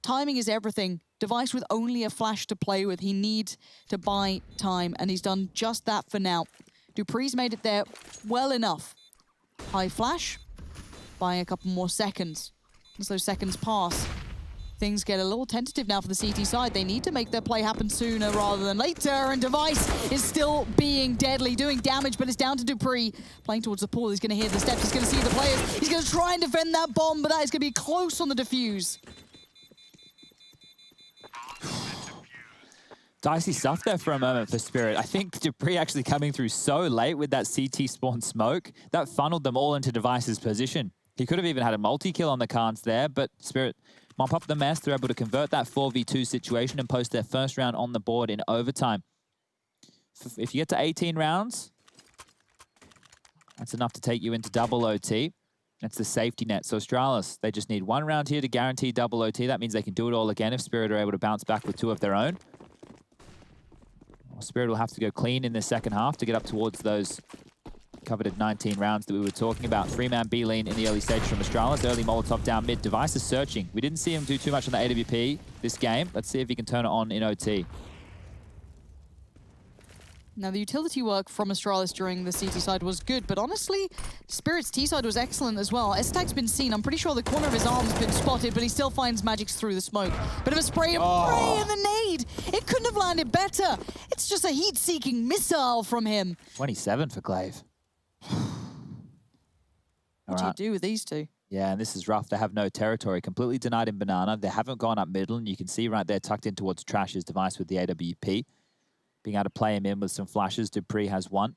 Timing is everything. Device with only a flash to play with. He needs to buy time, and he's done just that for now. Dupree's made it there well enough. High flash, buying a couple more seconds. As those seconds pass, things get a little tentative now for the CT side. They need to make their play happen sooner rather than later, and Device is still being deadly, doing damage, but it's down to Dupree. Playing towards the pool, he's going to hear the steps, he's going to see the players. He's going to try and defend that bomb, but that is going to be close on the defuse. Dicey stuff there for a moment for Spirit. I think Dupree actually coming through so late with that CT spawn smoke, that funneled them all into Device's position. He could have even had a multi-kill on the cards there, but Spirit mop up the mess. They're able to convert that 4v2 situation and post their first round on the board in overtime. If you get to 18 rounds, that's enough to take you into double OT. That's the safety net. So Astralis, they just need 1 round here to guarantee double OT. That means they can do it all again if Spirit are able to bounce back with 2 of their own. Spirit will have to go clean in the second half to get up towards those coveted 19 rounds that we were talking about. 3-man B lean in the early stage from Astralis. Early Molotov down mid. Device is searching. We didn't see him do too much on the AWP this game. Let's see if he can turn it on in OT. Now, the utility work from Astralis during the CT side was good, but honestly, Spirit's T side was excellent as well. S-Tag's been seen. I'm pretty sure the corner of his arm's been spotted, but he still finds Magic's through the smoke. Bit of a spray and pray and the nade. It couldn't have landed better. It's just a heat-seeking missile from him. 27 for Glaive. What do you do with these two? Yeah, and this is rough. They have no territory. Completely denied in Banana. They haven't gone up middle, and you can see right there tucked in towards Trash's Device with the AWP. Being able to play him in with some flashes. Dupree has 1.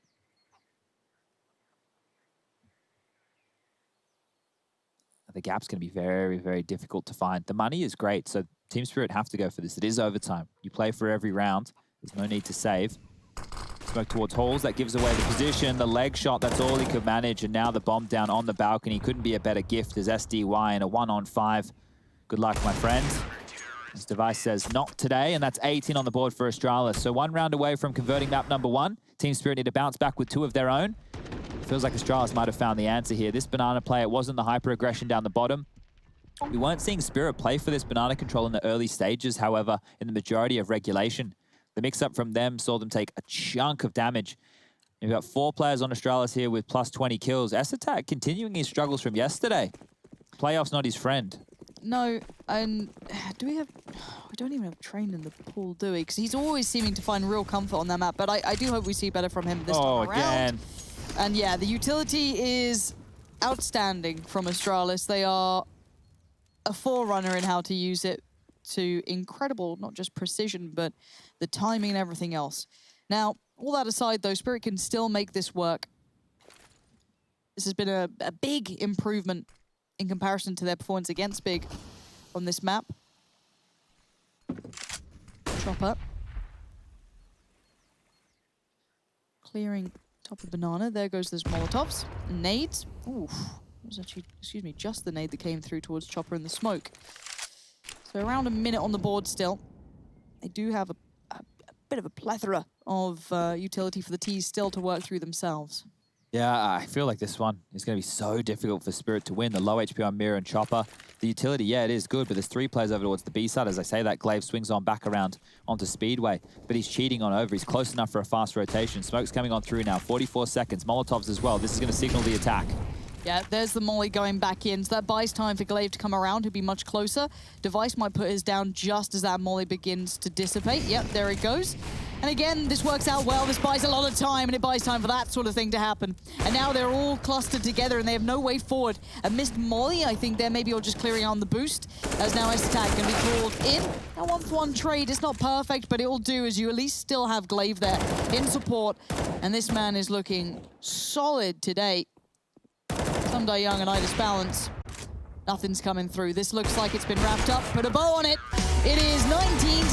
The gap's going to be very, very difficult to find. The money is great, so Team Spirit have to go for this. It is overtime. You play for every round. There's no need to save. Smoke towards Halls. That gives away the position. The leg shot, that's all he could manage. And now the bomb down on the balcony. Couldn't be a better gift as SDY in a 1-on-5. Good luck, my friend. As Device says, not today, and that's 18 on the board for Astralis. So 1 round away from converting map number 1. Team Spirit need to bounce back with 2 of their own. Feels like Astralis might have found the answer here. This Banana play, it wasn't the hyper-aggression down the bottom. We weren't seeing Spirit play for this Banana control in the early stages, however, in the majority of regulation. The mix-up from them saw them take a chunk of damage. You've got 4 players on Astralis here with plus 20 kills. S-Attack continuing his struggles from yesterday. Playoffs not his friend. No, and we don't even have Train in the pool, do we? Because he's always seeming to find real comfort on that map, but I do hope we see better from him this time around. Again. And yeah, the utility is outstanding from Astralis. They are a forerunner in how to use it to incredible, not just precision, but the timing and everything else. Now, All that aside, though, Spirit can still make this work. This has been a big improvement in comparison to their performance against Big on this map. Chopper. Clearing top of banana. There goes those Molotovs. Nades. Oof. It was actually, excuse me, just the nade that came through towards Chopper in the smoke. So around a minute on the board still. They do have a bit of a plethora of utility for the T's still to work through themselves. Yeah, I feel like this one is going to be so difficult for Spirit to win. The low HP on Mirror and Chopper. The utility, yeah, it is good, but there's 3 players over towards the B side. As I say that, Glaive swings on back around onto Speedway, but he's cheating on over. He's close enough for a fast rotation. Smoke's coming on through now, 44 seconds. Molotovs as well. This is going to signal the attack. Yeah, there's the molly going back in, so that buys time for Glaive to come around, who'd be much closer. Device might put his down just as that molly begins to dissipate. Yep, there it goes. And again, this works out well. This buys a lot of time, and it buys time for that sort of thing to happen. And now they're all clustered together, and they have no way forward. A missed molly, I think there maybe, or just clearing on the boost. As now S-Attack going to be called in. A 1-for-1 trade. It's not perfect, but it'll do, as you at least still have Glaive there in support. And this man is looking solid today. Sunday Young and Idis Balance. Nothing's coming through. This looks like it's been wrapped up. Put a bow on it. It is 19